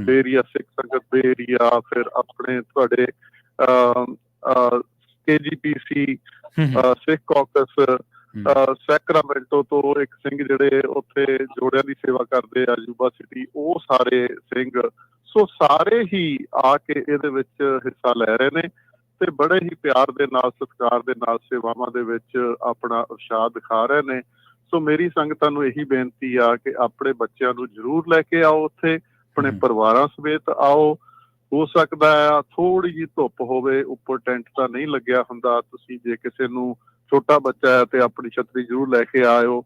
Speaker 4: ਬੇਰੀਆ, ਸਿੱਖ ਸੰਗਤ ਬੇਰੀਆ, ਫਿਰ ਆਪਣੇ ਤੁਹਾਡੇ KGPC, ਸਿੱਖ ਕਾਕਸ, ਸੈਕਰਾਮੈਂਟੋ ਤੋਂ ਇੱਕ ਸਿੰਘ ਜਿਹੜੇ ਉੱਥੇ ਜੋੜਿਆਂ ਦੀ ਸੇਵਾ ਕਰਦੇ ਆ, ਯੂਬਾ ਸਿਟੀ, ਉਹ ਸਾਰੇ ਸਿੰਘ। ਸੋ ਸਾਰੇ ਹੀ ਆ ਕੇ ਇਹਦੇ ਵਿੱਚ ਹਿੱਸਾ ਲੈ ਰਹੇ ਨੇ ਤੇ ਬੜੇ ਹੀ ਪਿਆਰ ਦੇ ਨਾਲ, ਸਤਿਕਾਰ ਦੇ ਨਾਲ ਸੇਵਾਵਾਂ ਦੇ ਵਿੱਚ ਆਪਣਾ ਉਤਸ਼ਾਹ ਦਿਖਾ ਰਹੇ ਨੇ। ਸੋ ਮੇਰੀ ਸੰਗਤਾਂ ਨੂੰ ਇਹੀ ਬੇਨਤੀ ਆ ਕਿ ਆਪਣੇ ਬੱਚਿਆਂ ਨੂੰ ਜ਼ਰੂਰ ਲੈ ਕੇ ਆਓ ਉੱਥੇ, ਆਪਣੇ ਪਰਿਵਾਰਾਂ ਸਮੇਤ ਆਓ। ਹੋ ਸਕਦਾ ਆ ਥੋੜੀ ਜਿਹੀ ਧੁੱਪ ਹੋਵੇ, ਉੱਪਰ ਟੈਂਟ ਤਾਂ ਨਹੀਂ ਲੱਗਿਆ ਹੁੰਦਾ, ਤੁਸੀਂ ਜੇ ਕਿਸੇ ਨੂੰ ਛੋਟਾ ਬੱਚਾ ਹੈ ਤੇ ਆਪਣੀ ਛਤਰੀ ਜ਼ਰੂਰ ਲੈ ਕੇ ਆਇਓ।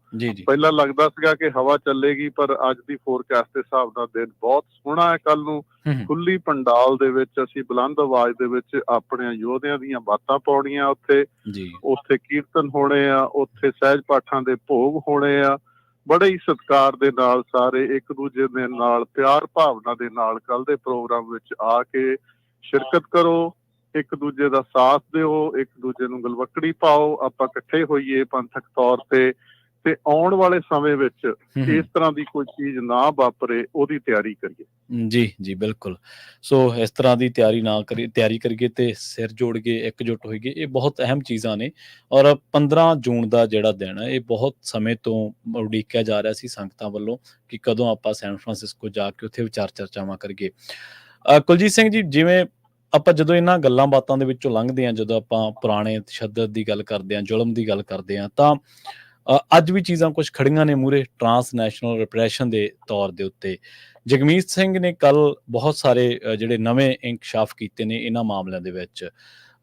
Speaker 4: ਪਹਿਲਾਂ ਲੱਗਦਾ ਸੀਗਾ ਕਿ ਹਵਾ ਚੱਲੇਗੀ, ਪਰ ਅੱਜ ਦੀ ਫੋਰਕਾਸਟ ਦੇ ਹਿਸਾਬ ਨਾਲ ਦਿਨ ਬਹੁਤ ਸੋਹਣਾ ਹੈ। ਕੱਲ ਨੂੰ ਖੁੱਲੀ ਪੰਡਾਲ ਦੇ ਵਿੱਚ ਅਸੀਂ ਬੁਲੰਦ ਆਵਾਜ਼ ਦੇ ਵਿੱਚ ਆਪਣੇ ਯੋਧਿਆਂ ਦੀਆਂ ਬਾਤਾਂ ਪਾਉਣੀਆਂ, ਉੱਥੇ ਕੀਰਤਨ ਹੋਣੇ ਆ, ਉੱਥੇ ਸਹਿਜ ਪਾਠਾਂ ਦੇ ਭੋਗ ਹੋਣੇ ਆ। ਬੜੇ ਹੀ ਸਤਿਕਾਰ ਦੇ ਨਾਲ ਸਾਰੇ ਇੱਕ ਦੂਜੇ ਦੇ ਨਾਲ ਪਿਆਰ ਭਾਵਨਾ ਦੇ ਨਾਲ ਕੱਲ ਦੇ ਪ੍ਰੋਗਰਾਮ ਵਿੱਚ ਆ ਕੇ ਸ਼ਿਰਕਤ ਕਰੋ, ਇੱਕ ਦੂਜੇ ਦਾ ਸਾਥ ਦਿਓ, ਇੱਕ ਦੂਜੇ ਨੂੰ ਗਲਵੱਕੜੀ ਪਾਓ, ਆਪਾਂ ਇਕੱਠੇ ਹੋਈਏ ਪੰਥਕ ਤੌਰ ਤੇ ਆਉਣ ਵਾਲੇ ਸਮੇਂ ਵਿੱਚ ਇਸ ਤਰ੍ਹਾਂ ਦੀ ਕੋਈ ਚੀਜ਼ ਨਾ ਵਾਪਰੇ, ਉਹਦੀ ਤਿਆਰੀ ਕਰੀਏ।
Speaker 1: ਜੀ ਬਿਲਕੁਲ। ਸੋ ਇਸ ਤਰ੍ਹਾਂ ਦੀ ਤਿਆਰੀ ਕਰੀਏ ਤੇ ਸਿਰ ਜੋੜ ਕੇ ਇਕਜੁੱਟ ਹੋਈਏ, ਇਹ ਬਹੁਤ ਅਹਿਮ ਚੀਜ਼ਾਂ ਨੇ। ਔਰ 15 ਜੂਨ ਦਾ ਜਿਹੜਾ ਦਿਨ ਹੈ, ਇਹ ਬਹੁਤ ਸਮੇਂ ਤੋਂ ਉਡੀਕਿਆ ਜਾ ਰਿਹਾ ਸੀ ਸੰਗਤਾਂ ਵੱਲੋਂ ਕਿ ਕਦੋਂ ਆਪਾਂ ਸੈਨ ਫਰਾਂਸਿਸਕੋ ਜਾ ਕੇ ਉੱਥੇ ਵਿਚਾਰ ਚਰਚਾਵਾਂ ਕਰੀਏ। ਕੁਲਜੀਤ ਸਿੰਘ ਜੀ, ਜਿਵੇਂ ਆਪਾਂ ਜਦੋਂ ਇਹਨਾਂ ਗੱਲਾਂ ਬਾਤਾਂ ਦੇ ਵਿੱਚੋਂ ਲੰਘਦੇ ਹਾਂ, ਜਦੋਂ ਆਪਾਂ ਪੁਰਾਣੇ ਤਸ਼ੱਦਦ ਦੀ ਗੱਲ ਕਰਦੇ ਹਾਂ, ਜ਼ੁਲਮ ਦੀ ਗੱਲ ਕਰਦੇ ਹਾਂ, ਤਾਂ ਅੱਜ ਵੀ ਚੀਜ਼ਾਂ ਕੁਝ ਖੜੀਆਂ ਨੇ ਮੂਹਰੇ ਟਰਾਂਸਨੈਸ਼ਨਲ ਰਿਪਰੈਸ਼ਨ ਦੇ ਤੌਰ ਦੇ ਉੱਤੇ। ਜਗਮੀਤ ਸਿੰਘ ਨੇ ਕੱਲ ਬਹੁਤ ਸਾਰੇ ਜਿਹੜੇ ਨਵੇਂ ਇੰਕਸ਼ਾਫ ਕੀਤੇ ਨੇ ਇਹਨਾਂ ਮਾਮਲਿਆਂ ਦੇ ਵਿੱਚ।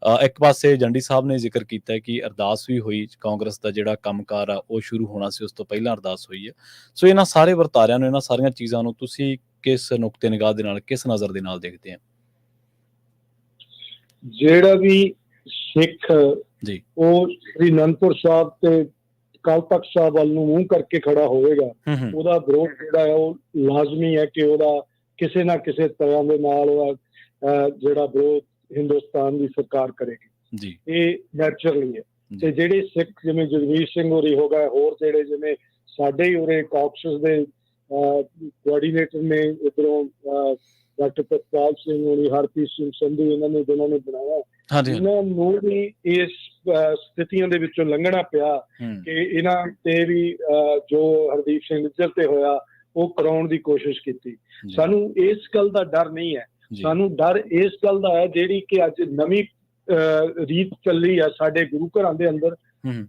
Speaker 1: ਇੱਕ ਪਾਸੇ ਜੰਡੀ ਸਾਹਿਬ ਨੇ ਜ਼ਿਕਰ ਕੀਤਾ ਕਿ ਅਰਦਾਸ ਵੀ ਹੋਈ, ਕਾਂਗਰਸ ਦਾ ਜਿਹੜਾ ਕੰਮਕਾਰ ਆ ਉਹ ਸ਼ੁਰੂ ਹੋਣਾ ਸੀ, ਉਸ ਤੋਂ ਪਹਿਲਾਂ ਅਰਦਾਸ ਹੋਈ ਹੈ। ਸੋ ਇਹਨਾਂ ਸਾਰੇ ਵਰਤਾਰਿਆਂ ਨੂੰ, ਇਹਨਾਂ ਸਾਰੀਆਂ ਚੀਜ਼ਾਂ ਨੂੰ ਤੁਸੀਂ ਕਿਸ ਨੁਕਤੇ ਨਿਗਾਹ ਦੇ ਨਾਲ, ਕਿਸ ਨਜ਼ਰ ਦੇ ਨਾਲ ਦੇਖਦੇ ਆ?
Speaker 2: ਜਿਹੜਾ ਵੀ ਸਿੱਖ
Speaker 1: ਜੀ
Speaker 2: ਉਹ ਸ੍ਰੀ ਅਨੰਦਪੁਰ ਸਾਹਿਬ ਤੇ ਅਕਾਲ ਤਖਤ ਸਾਹਿਬ ਵੱਲ ਨੂੰ ਮੂੰਹ ਕਰਕੇ ਖੜਾ ਹੋਵੇਗਾ, ਉਹਦਾ ਵਿਰੋਧ ਜਿਹੜਾ ਹੈ ਉਹ ਲਾਜ਼ਮੀ ਹੈ ਕਿ ਉਹਦਾ ਕਿਸੇ ਨਾ ਕਿਸੇ ਤਰ੍ਹਾਂ ਦੇ ਨਾਲ ਜਿਹੜਾ ਵਿਰੋਧ ਹਿੰਦੁਸਤਾਨ ਦੀ ਸਰਕਾਰ ਕਰੇਗੀ
Speaker 1: ਜੀ, ਇਹ
Speaker 2: ਨੈਚੁਰਲੀ ਹੈ। ਤੇ ਜਿਹੜੇ ਸਿੱਖ ਜਿਵੇਂ ਜਗਵੀਰ ਸਿੰਘ ਹੋਰੀ ਹੋ ਗਏ, ਹੋਰ ਜਿਹੜੇ ਜਿਵੇਂ ਸਾਡੇ ਹੀ ਉਰੇ ਕਾਕਸਸ ਦੇ ਕੋਆਰਡੀਨੇਟਰ ਨੇ, ਇੱਧਰੋਂ ਡਾਕਟਰ ਪ੍ਰਤਾਪ ਸਿੰਘ ਹੋਣੀ, ਹਰਪ੍ਰੀਤ ਸਿੰਘ ਸੰਧੂ, ਇਹਨਾਂ ਨੇ ਜਿਹਨਾਂ ਨੇ ਬਣਾਇਆ, ਇਹਨਾਂ ਨੂੰ ਵੀ ਇਸ ਸਥਿਤੀਆਂ ਦੇ ਵਿੱਚੋਂ ਲੰਘਣਾ ਪਿਆ ਕਿ ਇਹਨਾਂ ਤੇ ਵੀ ਜੋ ਹਰਦੀਪ ਸਿੰਘ ਨਿੱਜਰ ਤੇ ਹੋਇਆ ਉਹ ਕਰਾਉਣ ਦੀ ਕੋਸ਼ਿਸ਼ ਕੀਤੀ। ਸਾਨੂੰ ਇਸ ਗੱਲ ਦਾ ਡਰ ਨਹੀਂ ਹੈ, ਸਾਨੂੰ ਡਰ ਇਸ ਗੱਲ ਦਾ ਹੈ ਜਿਹੜੀ ਕਿ ਅੱਜ ਨਵੀਂ ਰੀਤ ਚੱਲੀ ਆ ਸਾਡੇ ਗੁਰੂ ਘਰਾਂ ਦੇ ਅੰਦਰ,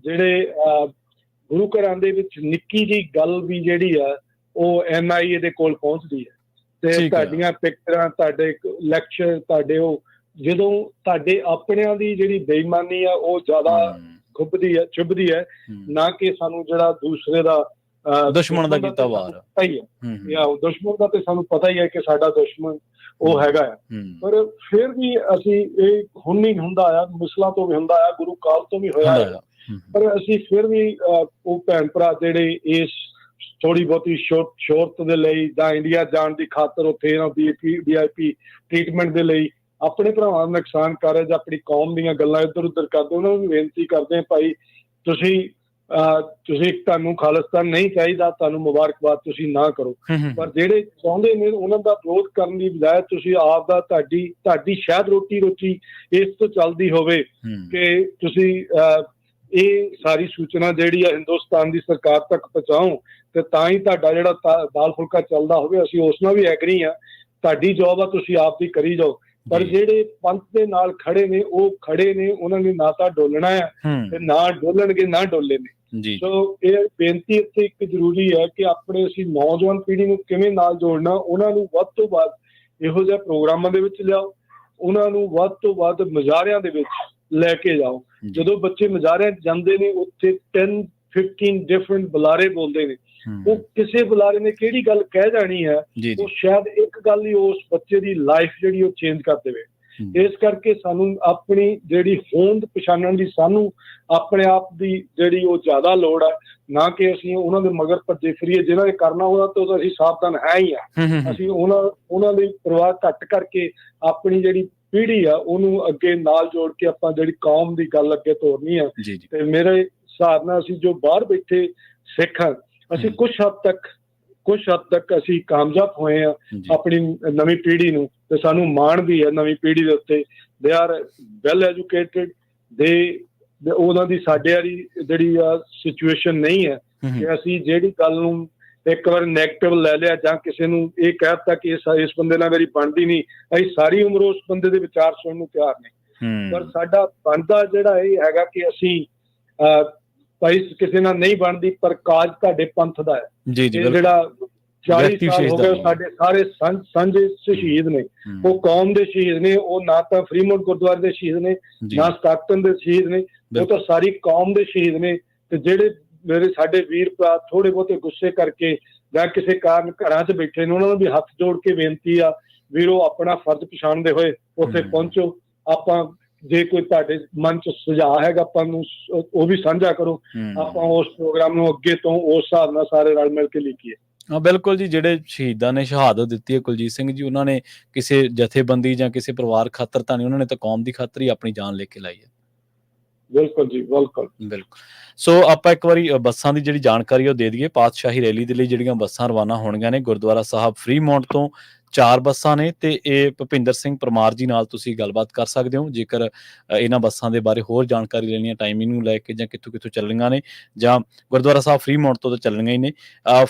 Speaker 2: ਜਿਹੜੇ ਗੁਰੂ ਘਰਾਂ ਦੇ ਵਿੱਚ ਨਿੱਕੀ ਜਿਹੀ ਗੱਲ ਵੀ ਜਿਹੜੀ ਆ ਉਹ NIA ਦੇ ਕੋਲ ਪਹੁੰਚਦੀ ਹੈ, ਤੇ ਤੁਹਾਡੀਆਂ ਪਿਕਚਰਾਂ, ਤੁਹਾਡੇ ਲੈਕਚਰ, ਤੁਹਾਡੇ ਉਹ ਜਦੋਂ ਤੁਹਾਡੇ ਆਪਣਿਆਂ ਦੀ ਜਿਹੜੀ ਬੇਈਮਾਨੀ ਆ ਉਹ ਜ਼ਿਆਦਾ ਚੁੱਭਦੀ ਹੈ, ਨਾ ਕਿ ਸਾਨੂੰ ਜਿਹੜਾ ਦੂਸਰੇ ਦਾ
Speaker 1: ਦੁਸ਼ਮਣ ਦਾ ਕੀਤਾ ਵਾਰ
Speaker 2: ਪਤਾ ਹੀ ਹੈ, ਦੁਸ਼ਮਣ ਦਾ ਤੇ ਸਾਨੂੰ ਪਤਾ ਹੀ ਹੈ ਕਿ ਸਾਡਾ ਦੁਸ਼ਮਣ ਉਹ ਹੈਗਾ ਆ। ਪਰ ਫਿਰ ਵੀ ਅਸੀਂ ਇਹ ਹੁਣ ਨਹੀਂ ਹੁੰਦਾ ਆ, ਮਿਸਲਾਂ ਤੋਂ ਵੀ ਹੁੰਦਾ ਆ, ਗੁਰੂ ਕਾਲ ਤੋਂ ਵੀ ਹੋਇਆ ਆ, ਪਰ ਅਸੀਂ ਫਿਰ ਵੀ ਉਹ ਭੈਣ ਭਰਾ ਜਿਹੜੇ ਇਸ ਥੋੜੀ ਬਹੁਤੀ ਸ਼ੋਹਰਤ ਦੇ ਲਈ ਜਾਂ ਇੰਡੀਆ ਜਾਣ ਦੀ ਖਾਤਰ ਉੱਥੇ VIP ਟ੍ਰੀਟਮੈਂਟ ਦੇ ਲਈ ਆਪਣੇ ਭਰਾਵਾਂ ਦਾ ਨੁਕਸਾਨ ਕਰ ਰਹੇ ਜਾਂ ਆਪਣੀ ਕੌਮ ਦੀਆਂ ਗੱਲਾਂ ਇੱਧਰ ਉੱਧਰ ਕਰਦੇ, ਉਹਨਾਂ ਨੂੰ ਵੀ ਬੇਨਤੀ ਕਰਦੇ ਭਾਈ ਤੁਸੀਂ ਤੁਹਾਨੂੰ ਖਾਲਿਸਤਾਨ ਨਹੀਂ ਚਾਹੀਦਾ, ਤੁਹਾਨੂੰ ਮੁਬਾਰਕਬਾਦ, ਤੁਸੀਂ ਨਾ ਕਰੋ। ਪਰ ਜਿਹੜੇ ਚਾਹੁੰਦੇ ਨੇ ਉਹਨਾਂ ਦਾ ਵਿਰੋਧ ਕਰਨ ਦੀ ਬਜਾਏ ਤੁਸੀਂ ਆਪ ਦਾ ਤੁਹਾਡੀ ਸ਼ਾਇਦ ਰੋਟੀ ਇਸ ਤੋਂ ਚੱਲਦੀ ਹੋਵੇ ਕਿ ਤੁਸੀਂ ਇਹ ਸਾਰੀ ਸੂਚਨਾ ਜਿਹੜੀ ਆ ਹਿੰਦੁਸਤਾਨ ਦੀ ਸਰਕਾਰ ਤੱਕ ਪਹੁੰਚਾਓ, ਤੇ ਤਾਂ ਹੀ ਤੁਹਾਡਾ ਜਿਹੜਾ ਦਾਲ ਫੁਲਕਾ ਚੱਲਦਾ ਹੋਵੇ। ਅਸੀਂ ਉਸ ਨਾਲ ਵੀ ਐਗਰੀ ਆ, ਤੁਹਾਡੀ ਜੌਬ ਆ, ਤੁਸੀਂ ਆਪ ਦੀ ਕਰੀ ਜਾਓ। ਪਰ ਜਿਹੜੇ ਪੰਥ ਦੇ ਨਾਲ ਖੜੇ ਨੇ ਉਹ ਖੜੇ ਨੇ, ਉਹਨਾਂ ਨੇ ਨਾ ਤਾਂ ਡੋਲਣਾ ਹੈ ਤੇ ਨਾ ਡੋਲਣਗੇ, ਨਾ ਡੋਲੇ ਨੇ। ਸੋ ਇਹ ਬੇਨਤੀ ਇੱਥੇ ਇੱਕ ਜ਼ਰੂਰੀ ਹੈ ਕਿ ਆਪਣੇ ਅਸੀਂ ਨੌਜਵਾਨ ਪੀੜ੍ਹੀ ਨੂੰ ਕਿਵੇਂ ਨਾਲ ਜੋੜਨਾ, ਉਹਨਾਂ ਨੂੰ ਵੱਧ ਤੋਂ ਵੱਧ ਇਹੋ ਜਿਹੇ ਪ੍ਰੋਗਰਾਮਾਂ ਦੇ ਵਿੱਚ ਲਿਆਓ, ਉਹਨਾਂ ਨੂੰ ਵੱਧ ਤੋਂ ਵੱਧ ਮੁਜ਼ਾਹਰਿਆਂ ਦੇ ਵਿੱਚ ਲੈ ਕੇ ਜਾਓ। ਜਦੋਂ ਬੱਚੇ ਮੁਜ਼ਾਹਰਿਆਂ 'ਚ ਜਾਂਦੇ ਨੇ ਉੱਥੇ 10-15 ਡਿਫਰੈਂਟ ਬੁਲਾਰੇ ਬੋਲਦੇ ਨੇ, ਉਹ ਕਿਸੇ ਬੁਲਾਰੇ ਨੇ ਕਿਹੜੀ ਗੱਲ ਕਹਿ ਜਾਣੀ ਹੈ, ਉਹ ਸ਼ਾਇਦ ਇੱਕ ਗੱਲ ਹੀ ਉਸ ਬੱਚੇ ਦੀ ਲਾਈਫ ਜਿਹੜੀ ਉਹ ਚੇਂਜ ਕਰ ਦੇਵੇ। ਇਸ ਕਰਕੇ ਸਾਨੂੰ ਆਪਣੀ ਜਿਹੜੀ ਹੋਂਦ ਪਛਾਣਨ ਦੀ, ਸਾਨੂੰ ਆਪਣੇ ਆਪ ਦੀ ਜਿਹੜੀ ਉਹ ਜ਼ਿਆਦਾ ਲੋੜ ਹੈ, ਨਾ ਕਿ ਅਸੀਂ ਉਹਨਾਂ ਦੇ ਮਗਰ ਭੱਜੇ ਫਿਰੀਏ। ਜਿਹਨਾਂ ਨੇ ਕਰਨਾ ਉਹਨਾਂ ਤੋਂ ਅਸੀਂ ਸਾਵਧਾਨ ਹੈ ਹੀ ਆ। ਅਸੀਂ ਉਹਨਾਂ ਦੀ ਪਰਵਾਹ ਘੱਟ ਕਰਕੇ ਆਪਣੀ ਜਿਹੜੀ ਪੀੜ੍ਹੀ ਆ ਉਹਨੂੰ ਅੱਗੇ ਨਾਲ ਜੋੜ ਕੇ ਆਪਾਂ ਜਿਹੜੀ ਕੌਮ ਦੀ ਗੱਲ ਅੱਗੇ ਤੋਰਨੀ ਆ। ਤੇ ਮੇਰੇ ਹਿਸਾਬ ਨਾਲ ਅਸੀਂ ਜੋ ਬਾਹਰ ਬੈਠੇ ਸਿੱਖ ਹਾਂ, ਅਸੀਂ ਕੁਝ ਹੱਦ ਤੱਕ ਅਸੀਂ ਕਾਮਯਾਬ ਹੋਏ ਆ ਆਪਣੀ ਨਵੀਂ ਪੀੜ੍ਹੀ ਨੂੰ, ਤੇ ਸਾਨੂੰ ਮਾਣ ਵੀ ਹੈ ਨਵੀਂ ਪੀੜ੍ਹੀ ਦੇ ਉੱਤੇ। ਦੇ ਆਰ ਵੈਲ ਐਜੂਕੇਟਿਡ, ਉਹਨਾਂ ਦੀ ਸਾਡੇ ਵਾਲੀ ਜਿਹੜੀ ਆ ਸਿਚੁਏਸ਼ਨ ਨਹੀਂ ਹੈ ਕਿ ਅਸੀਂ ਜਿਹੜੀ ਗੱਲ ਨੂੰ ਇੱਕ ਵਾਰ ਨੈਗੇਟਿਵ ਲੈ ਲਿਆ ਜਾਂ ਕਿਸੇ ਨੂੰ ਇਹ ਕਹਿ ਦਿੱਤਾ ਕਿ ਇਸ ਬੰਦੇ ਨਾਲ ਮੇਰੀ ਬਣਦੀ ਨਹੀਂ, ਅਸੀਂ ਸਾਰੀ ਉਮਰ ਉਸ ਬੰਦੇ ਦੇ ਵਿਚਾਰ ਸੁਣਨ ਨੂੰ ਤਿਆਰ ਨਹੀਂ। ਪਰ ਸਾਡਾ ਬਣਦਾ ਜਿਹੜਾ ਇਹ ਹੈਗਾ ਕਿ ਅਸੀਂ ਭਾਈ ਕਿਸੇ ਨਾਲ ਨਹੀਂ ਬਣਦੀ, ਪਰ ਕਾਜ ਤੁਹਾਡੇ ਪੰਥ ਦਾ ਹੈ। ਜਿਹੜਾ 40 ਸਾਲ ਹੋ ਗਏ ਸਾਡੇ ਸਾਰੇ ਸਾਂਝੇ ਸ਼ਹੀਦ ਨੇ, ਉਹ ਕੌਮ ਦੇ ਸ਼ਹੀਦ ਨੇ, ਉਹ ਨਾ ਤਾਂ ਫਰੀਮੌਂਟ ਗੁਰਦੁਆਰੇ ਦੇ ਸ਼ਹੀਦ ਨੇ, ਨਾ ਸਟਾਕਟਨ ਦੇ ਸ਼ਹੀਦ ਨੇ, ਉਹ ਤਾਂ ਸਾਰੀ ਕੌਮ ਦੇ ਸ਼ਹੀਦ ਨੇ। ਤੇ ਜਿਹੜੇ ਮੇਰੇ ਸਾਡੇ ਵੀਰ ਭਰਾ ਥੋੜੇ ਬਹੁਤੇ ਗੁੱਸੇ ਕਰਕੇ ਜਾਂ ਕਿਸੇ ਕਾਰਨ ਘਰਾਂ 'ਚ ਬੈਠੇ ਨੇ, ਉਹਨਾਂ ਨੂੰ ਵੀ ਹੱਥ ਜੋੜ ਕੇ ਬੇਨਤੀ ਆ, ਵੀਰੋ ਆਪਣਾ ਫਰਜ਼ ਪਛਾਣਦੇ ਹੋਏ ਉੱਥੇ ਪਹੁੰਚੋ। ਆਪਾਂ ਜੇ ਕੋਈ ਤੁਹਾਡੇ ਮਨ 'ਚ ਸੁਝਾਅ ਹੈਗਾ ਆਪਾਂ ਨੂੰ ਉਹ ਵੀ ਸਾਂਝਾ ਕਰੋ, ਆਪਾਂ ਉਸ ਪ੍ਰੋਗਰਾਮ ਨੂੰ ਅੱਗੇ ਤੋਂ ਉਸ ਹਿਸਾਬ ਨਾਲ ਸਾਰੇ ਰਲ ਮਿਲ ਕੇ ਲਿਖੀਏ।
Speaker 1: ਹਾਂ ਬਿਲਕੁਲ ਜੀ, ਜਿਹੜੇ ਸ਼ਹੀਦਾਂ ਨੇ ਸ਼ਹਾਦਤ ਦਿੱਤੀ ਹੈ ਕੁਲਜੀਤ ਸਿੰਘ ਜੀ, ਉਹਨਾਂ ਨੇ ਕਿਸੇ ਜਥੇਬੰਦੀ ਜਾਂ ਕਿਸੇ ਪਰਿਵਾਰ ਖਾਤਰ ਤਾਂ ਨਹੀਂ, ਉਹਨਾਂ ਨੇ ਤਾਂ ਕੌਮ ਦੀ ਖਾਤਰ ਹੀ ਆਪਣੀ ਜਾਨ ਲੈ ਕੇ ਲਾਈ ਹੈ।
Speaker 2: ਬਿਲਕੁਲ ਜੀ, ਬਿਲਕੁਲ।
Speaker 1: ਸੋ ਆਪਾਂ ਇੱਕ ਵਾਰੀ ਬੱਸਾਂ ਦੀ ਜਿਹੜੀ ਜਾਣਕਾਰੀ ਉਹ ਦੇ ਦਈਏ। ਪਾਤਸ਼ਾਹੀ ਰੈਲੀ ਦੇ ਲਈ ਜਿਹੜੀਆਂ ਬੱਸਾਂ ਰਵਾਨਾ ਹੋਣਗੀਆਂ ਨੇ, ਗੁਰਦੁਆਰਾ ਸਾਹਿਬ ਫਰੀਮੌਂਟ ਤੋਂ 4 ਬੱਸਾਂ ਨੇ, ਤੇ ਇਹ ਭੁਪਿੰਦਰ ਸਿੰਘ ਪਰਮਾਰ ਜੀ ਨਾਲ ਤੁਸੀਂ ਗੱਲਬਾਤ ਕਰ ਸਕਦੇ ਹੋ ਜੇਕਰ ਇਹਨਾਂ ਬੱਸਾਂ ਦੇ ਬਾਰੇ ਹੋਰ ਜਾਣਕਾਰੀ ਲੈਣੀ ਹੈ, ਟਾਈਮਿੰਗ ਨੂੰ ਲੈ ਕੇ, ਜਾਂ ਕਿੱਥੋਂ ਚੱਲਣੀਆਂ ਨੇ, ਜਾਂ ਗੁਰਦੁਆਰਾ ਸਾਹਿਬ ਫਰੀਮੌਂਟ ਤੋਂ ਤਾਂ ਚੱਲਣੀਆਂ ਹੀ ਨੇ।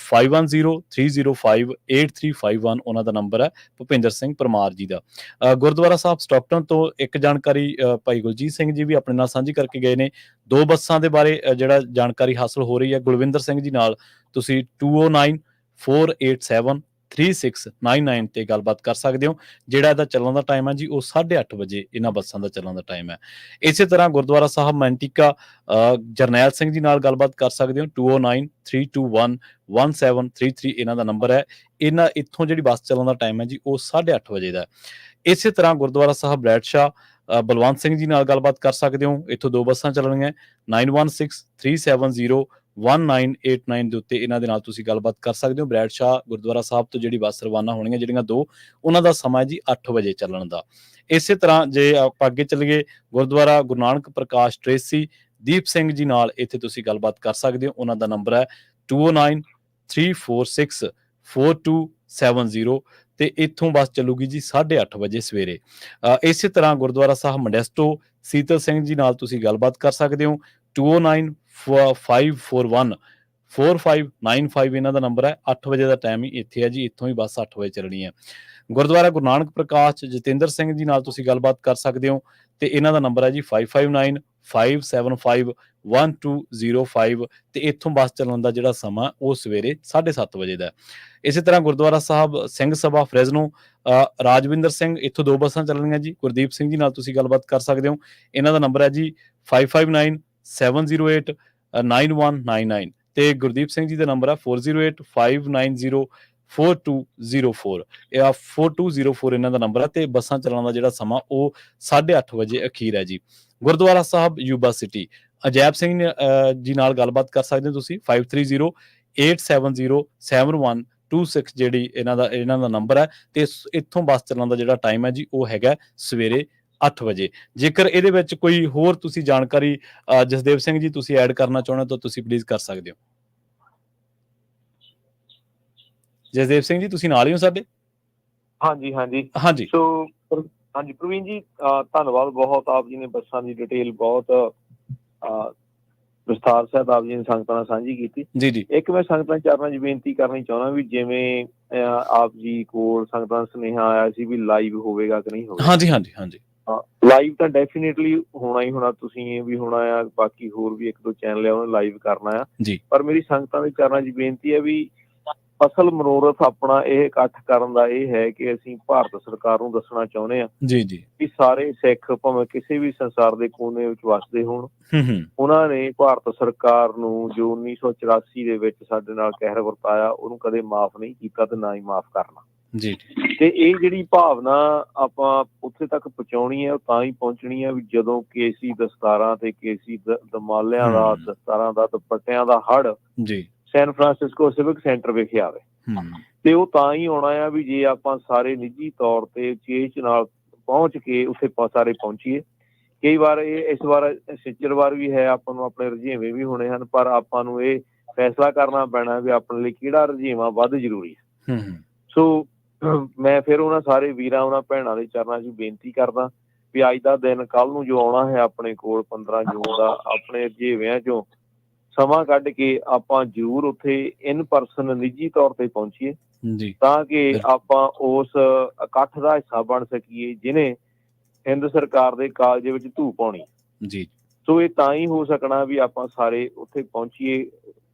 Speaker 1: 5103058351 ਉਹਨਾਂ ਦਾ ਨੰਬਰ ਹੈ, ਭੁਪਿੰਦਰ ਸਿੰਘ ਪਰਮਾਰ ਜੀ ਦਾ। ਗੁਰਦੁਆਰਾ ਸਾਹਿਬ ਸਟਾਕਟਨ ਤੋਂ ਇੱਕ ਜਾਣਕਾਰੀ ਭਾਈ ਗੁਲਜੀਤ ਸਿੰਘ ਜੀ ਵੀ ਆਪਣੇ ਨਾਲ ਸਾਂਝੀ ਕਰਕੇ ਗਏ ਨੇ। 2 ਬੱਸਾਂ ਦੇ ਬਾਰੇ ਜਿਹੜਾ ਜਾਣਕਾਰੀ ਹਾਸਲ ਹੋ ਰਹੀ ਹੈ, ਗੁਲਵਿੰਦਰ ਸਿੰਘ ਜੀ ਨਾਲ ਤੁਸੀਂ 209487 9699 ਤੇ ਗੱਲਬਾਤ ਕਰ ਸਕਦੇ ਹੋ। ਜਿਹੜਾ ਇਹਦਾ ਚੱਲਣ ਦਾ ਟਾਈਮ ਹੈ ਜੀ ਉਹ 8:30 ਵਜੇ ਇਹਨਾਂ ਬੱਸਾਂ ਦਾ ਚੱਲਣ ਦਾ ਟਾਈਮ ਹੈ। ਇਸੇ ਤਰ੍ਹਾਂ ਗੁਰਦੁਆਰਾ ਸਾਹਿਬ ਮੈਂਟਿਕਾ ਜਰਨੈਲ ਸਿੰਘ ਜੀ ਨਾਲ ਗੱਲਬਾਤ ਕਰ ਸਕਦੇ ਹੋ। 2093211733 ਇਹਨਾਂ ਦਾ ਨੰਬਰ ਹੈ। ਇਹਨਾਂ ਇੱਥੋਂ ਜਿਹੜੀ ਬੱਸ ਚੱਲਣ ਦਾ ਟਾਈਮ ਹੈ ਜੀ ਉਹ 8:30 ਵਜੇ ਦਾ। ਇਸੇ ਤਰ੍ਹਾਂ ਗੁਰਦੁਆਰਾ ਸਾਹਿਬ ਬਲੈਟਸ਼ਾਹ ਬਲਵੰਤ ਸਿੰਘ ਜੀ ਨਾਲ ਗੱਲਬਾਤ ਕਰ ਸਕਦੇ ਹੋ। ਇੱਥੋਂ 2 ਬੱਸਾਂ ਚੱਲਣਗੀਆਂ 9163701989 ਦੇ ਉੱਤੇ ਇਹਨਾਂ ਦੇ ਨਾਲ ਤੁਸੀਂ ਗੱਲਬਾਤ ਕਰ ਸਕਦੇ ਹੋ। ਬਲੈਟਸ਼ਾਹ ਗੁਰਦੁਆਰਾ ਸਾਹਿਬ ਤੋਂ ਜਿਹੜੀ ਬੱਸ ਰਵਾਨਾ ਹੋਣਗੀਆਂ ਜਿਹੜੀਆਂ 2, ਉਹਨਾਂ ਦਾ ਸਮਾਂ ਜੀ 8 ਵਜੇ ਚੱਲਣ ਦਾ। ਇਸੇ ਤਰ੍ਹਾਂ ਜੇ ਆਪਾਂ ਅੱਗੇ ਚੱਲੀਏ ਗੁਰਦੁਆਰਾ ਗੁਰੂ ਨਾਨਕ ਪ੍ਰਕਾਸ਼ ਟ੍ਰੇਸੀ ਦੀਪ ਸਿੰਘ ਜੀ ਨਾਲ ਇੱਥੇ ਤੁਸੀਂ ਗੱਲਬਾਤ ਕਰ ਸਕਦੇ ਹੋ। ਉਹਨਾਂ ਦਾ ਨੰਬਰ ਹੈ 2093464270 ਤੇ ਇੱਥੋਂ ਬੱਸ ਚੱਲੂਗੀ ਜੀ 8:30 ਵਜੇ ਸਵੇਰੇ। ਇਸੇ ਤਰ੍ਹਾਂ ਗੁਰਦੁਆਰਾ ਸਾਹਿਬ ਮੰਡੈਸਟੋ ਸੀਤਲ ਸਿੰਘ ਜੀ ਨਾਲ ਤੁਸੀਂ ਗੱਲਬਾਤ ਕਰ ਸਕਦੇ ਹੋ। 2095414595 ਇਹਨਾਂ ਦਾ ਨੰਬਰ ਹੈ। 8 ਵਜੇ ਦਾ ਟਾਈਮ ਹੀ ਇੱਥੇ ਹੈ ਜੀ। ਇੱਥੋਂ ਹੀ ਬੱਸ 8 ਵਜੇ ਚੱਲਣੀ ਹੈ। ਗੁਰਦੁਆਰਾ ਗੁਰੂ ਨਾਨਕ ਪ੍ਰਕਾਸ਼ ਜਤਿੰਦਰ ਸਿੰਘ ਜੀ ਨਾਲ ਤੁਸੀਂ ਗੱਲਬਾਤ ਕਰ ਸਕਦੇ ਹੋ ਤੇ ਇਹਨਾਂ ਦਾ ਨੰਬਰ ਹੈ ਜੀ 5595751205 ਤੇ ਇੱਥੋਂ ਬੱਸ ਚੱਲਣ ਦਾ ਜਿਹੜਾ ਸਮਾਂ ਉਹ ਸਵੇਰੇ 7:30 ਵਜੇ ਦਾ। ਇਸੇ ਤਰ੍ਹਾਂ ਗੁਰਦੁਆਰਾ ਸਾਹਿਬ ਸਿੰਘ ਸਭਾ ਫਰੈਜ਼ਨੋ ਰਾਜਵਿੰਦਰ ਸਿੰਘ, ਇੱਥੋਂ 2 ਬੱਸਾਂ ਚੱਲਣੀਆਂ ਜੀ। ਗੁਰਦੀਪ ਸਿੰਘ ਜੀ ਨਾਲ ਤੁਸੀਂ ਗੱਲਬਾਤ ਕਰ ਸਕਦੇ ਹੋ। ਇਹਨਾਂ ਦਾ ਨੰਬਰ ਹੈ ਜੀ 5597089199 ਤੇ ਗੁਰਦੀਪ ਸਿੰਘ ਜੀ ਦਾ ਨੰਬਰ ਹੈ 4085904204। ਇਹ 4204 ਇਹਨਾਂ ਦਾ ਨੰਬਰ ਹੈ ਤੇ ਬੱਸਾਂ ਚੱਲਣ ਦਾ ਜਿਹੜਾ ਸਮਾਂ ਉਹ 8:30 ਵਜੇ ਅਖੀਰ ਹੈ ਜੀ। ਗੁਰਦੁਆਰਾ ਸਾਹਿਬ ਯੂਬਾ ਸਿਟੀ ਅਜੈਬ ਸਿੰਘ ਜੀ ਨਾਲ ਗੱਲਬਾਤ ਕਰ ਸਕਦੇ ਹੋ ਤੁਸੀਂ। 5308707126 ਜਿਹੜੀ ਇਹਨਾਂ ਦਾ ਨੰਬਰ ਹੈ ਤੇ ਇੱਥੋਂ ਬੱਸ ਚੱਲਣ ਦਾ ਜਿਹੜਾ ਟਾਈਮ ਹੈ ਜੀ ਉਹ ਹੈਗਾ ਸਵੇਰੇ 8 ਵਜੇ। ਜੇਕਰ ਇਹਦੇ ਵਿੱਚ ਕੋਈ ਹੋਰ ਤੁਸੀਂ ਜਾਣਕਾਰੀ ਜਸਦੇਵ ਸਿੰਘ ਜੀ ਤੁਸੀਂ ਐਡ ਕਰਨਾ ਚਾਹੁੰਦੇ ਹੋ ਤਾਂ ਤੁਸੀਂ ਪਲੀਜ਼ ਕਰ ਸਕਦੇ ਹੋ। ਜਸਦੇਵ ਸਿੰਘ ਜੀ ਤੁਸੀਂ ਨਾਲ ਹੀ ਹੋ ਸਾਡੇ?
Speaker 5: ਹਾਂਜੀ ਸੋ ਹਾਂਜੀ ਪ੍ਰਵੀਨ ਜੀ ਧੰਨਵਾਦ ਬਹੁਤ। ਆਪ ਜੀ ਨੇ ਬੱਸਾਂ ਦੀ ਡਿਟੇਲ ਬਹੁਤ ਵਿਸਥਾਰ ਸਹਿਤ ਆਪ ਜੀ ਨੇ ਸੰਗਤਾਂ ਨਾਲ ਸਾਂਝੀ ਕੀਤੀ
Speaker 1: ਜੀ।
Speaker 5: ਇੱਕ ਮੈਂ ਸੰਗਤਾਂ ਚਰਨਾਂ 'ਚ ਬੇਨਤੀ ਕਰਨੀ ਚਾਹੁੰਦਾ ਵੀ ਜਿਵੇਂ ਆਪ ਜੀ ਕੋਲ ਸੰਗਤਾਂ ਸੁਨੇਹਾ ਆਇਆ ਸੀ ਵੀ ਲਾਈਵ ਹੋਵੇਗਾ ਕਿ ਨਹੀਂ ਹੋਵੇਗਾ।
Speaker 1: ਹਾਂਜੀ
Speaker 5: ਲਾਈਵ ਤਾਂ ਡੈਫੀਨੇਟਲੀ ਹੋਣਾ ਹੀ ਹੋਣਾ, ਤੁਸੀਂ ਵੀ ਹੋਣਾ ਆ, ਬਾਕੀ ਹੋਰ ਵੀ 1-2 ਚੈਨਲ ਆ ਉਹਨੇ ਲਾਈਵ ਕਰਨਾ ਆ
Speaker 1: ਜੀ।
Speaker 5: ਪਰ ਮੇਰੀ ਸੰਗਤਾਂ ਦੇ ਚਰਨਾਂ 'ਚ ਬੇਨਤੀ ਹੈ ਵੀ ਅਸਲ ਮਨੋਰਥ ਆਪਣਾ ਇਹ ਇਕੱਠ ਕਰਨ ਦਾ ਇਹ ਹੈ ਕਿ ਅਸੀਂ ਭਾਰਤ ਸਰਕਾਰ ਨੂੰ ਦੱਸਣਾ ਚਾਹੁੰਦੇ ਹਾਂ
Speaker 1: ਜੀ
Speaker 5: ਕਿ ਸਾਰੇ ਸਿੱਖ ਭਾਵੇਂ ਕਿਸੇ ਵੀ ਸੰਸਾਰ ਦੇ ਕੋਨੇ ਵਿੱਚ ਵਸਦੇ ਹੋਣ, ਉਹਨਾਂ ਨੇ ਭਾਰਤ ਸਰਕਾਰ ਨੂੰ ਜੋ 1984 ਦੇ ਵਿੱਚ ਸਾਡੇ ਨਾਲ ਕਹਿਰ ਵਰਤਾਇਆ ਉਹਨੂੰ ਕਦੇ ਮਾਫ਼ ਨਹੀਂ ਕੀਤਾ ਤੇ ਨਾ ਹੀ ਮਾਫ਼ ਕਰਨਾ
Speaker 1: ਜੀ।
Speaker 5: ਤੇ ਇਹ ਜਿਹੜੀ ਭਾਵਨਾ ਆਪਾਂ ਉੱਥੇ ਤੱਕ ਪਹੁੰਚਾਉਣੀ ਹੈ ਉਹ ਤਾਂ ਹੀ ਪਹੁੰਚਣੀ ਹੈ ਵੀ ਜਦੋਂ ਕੇਸੀ ਦਸਤਾਰਾਂ ਤੇ ਕੇਸੀ ਦਮਾਲਿਆਂ ਦਾ, ਦਸਤਾਰਾਂ ਦਾ, ਦੁਪੱਟਿਆਂ ਦਾ ਹੜ
Speaker 1: ਜੀ
Speaker 5: ਸੈਨ ਫਰਾਂਸਿਸਕੋ ਸਿਵਿਕ ਸੈਂਟਰ ਵਿਖੇ ਆਵੇ। ਤੇ ਉਹ ਤਾਂ ਹੀ ਆਉਣਾ ਆ ਵੀ ਜੇ ਆਪਾਂ ਸਾਰੇ ਨਿੱਜੀ ਤੌਰ ਤੇ ਉਚੇਚ ਨਾਲ ਪਹੁੰਚ ਕੇ ਉੱਥੇ ਸਾਰੇ ਪਹੁੰਚੀਏ। ਕਈ ਵਾਰ ਇਸ ਵਾਰ ਸਿੱਚਰਵਾਰ ਵੀ ਹੈ, ਆਪਾਂ ਨੂੰ ਆਪਣੇ ਰੁਝੇਵੇਂ ਵੀ ਹੋਣੇ ਹਨ, ਪਰ ਆਪਾਂ ਨੂੰ ਇਹ ਫੈਸਲਾ ਕਰਨਾ ਪੈਣਾ ਵੀ ਆਪਣੇ ਲਈ ਕਿਹੜਾ ਰੁਝੇਵਾਂ ਵੱਧ ਜ਼ਰੂਰੀ ਹੈ। ਸੋ ਮੈਂ ਫਿਰ ਉਹਨਾਂ ਸਾਰੇ ਵੀਰਾਂ ਉਹਨਾਂ ਭੈਣਾਂ ਦੇ ਚਰਨਾਂ 'ਚ ਬੇਨਤੀ ਕਰਦਾ ਵੀ ਅੱਜ ਦਾ ਦਿਨ ਕੱਲ੍ਹ ਨੂੰ ਜੋ ਆਉਣਾ ਹੈ ਆਪਣੇ ਕੋਲ 15 ਜੂਨ ਦਾ, ਆਪਣੇ ਰੁਝੇਵਿਆਂ 'ਚੋਂ ਸਮਾਂ ਕੱਢ ਕੇ ਆਪਾਂ ਜ਼ਰੂਰ ਉੱਥੇ ਇਨ ਪਰਸਨ ਨਿੱਜੀ ਤੌਰ ਤੇ ਪਹੁੰਚੀਏ ਤਾਂ ਕਿ ਆਪਾਂ ਉਸ ਇਕੱਠ ਦਾ ਹਿੱਸਾ ਬਣ ਸਕੀਏ ਜਿਹਨੇ ਹਿੰਦ ਸਰਕਾਰ ਦੇ ਕਾਲਜ ਵਿੱਚ ਧੂਹ ਪਾਉਣੀ ਜੀ। ਸੋ ਇਹ ਤਾਂ ਹੀ ਹੋ ਸਕਣਾ ਵੀ ਆਪਾਂ ਸਾਰੇ ਉੱਥੇ ਪਹੁੰਚੀਏ।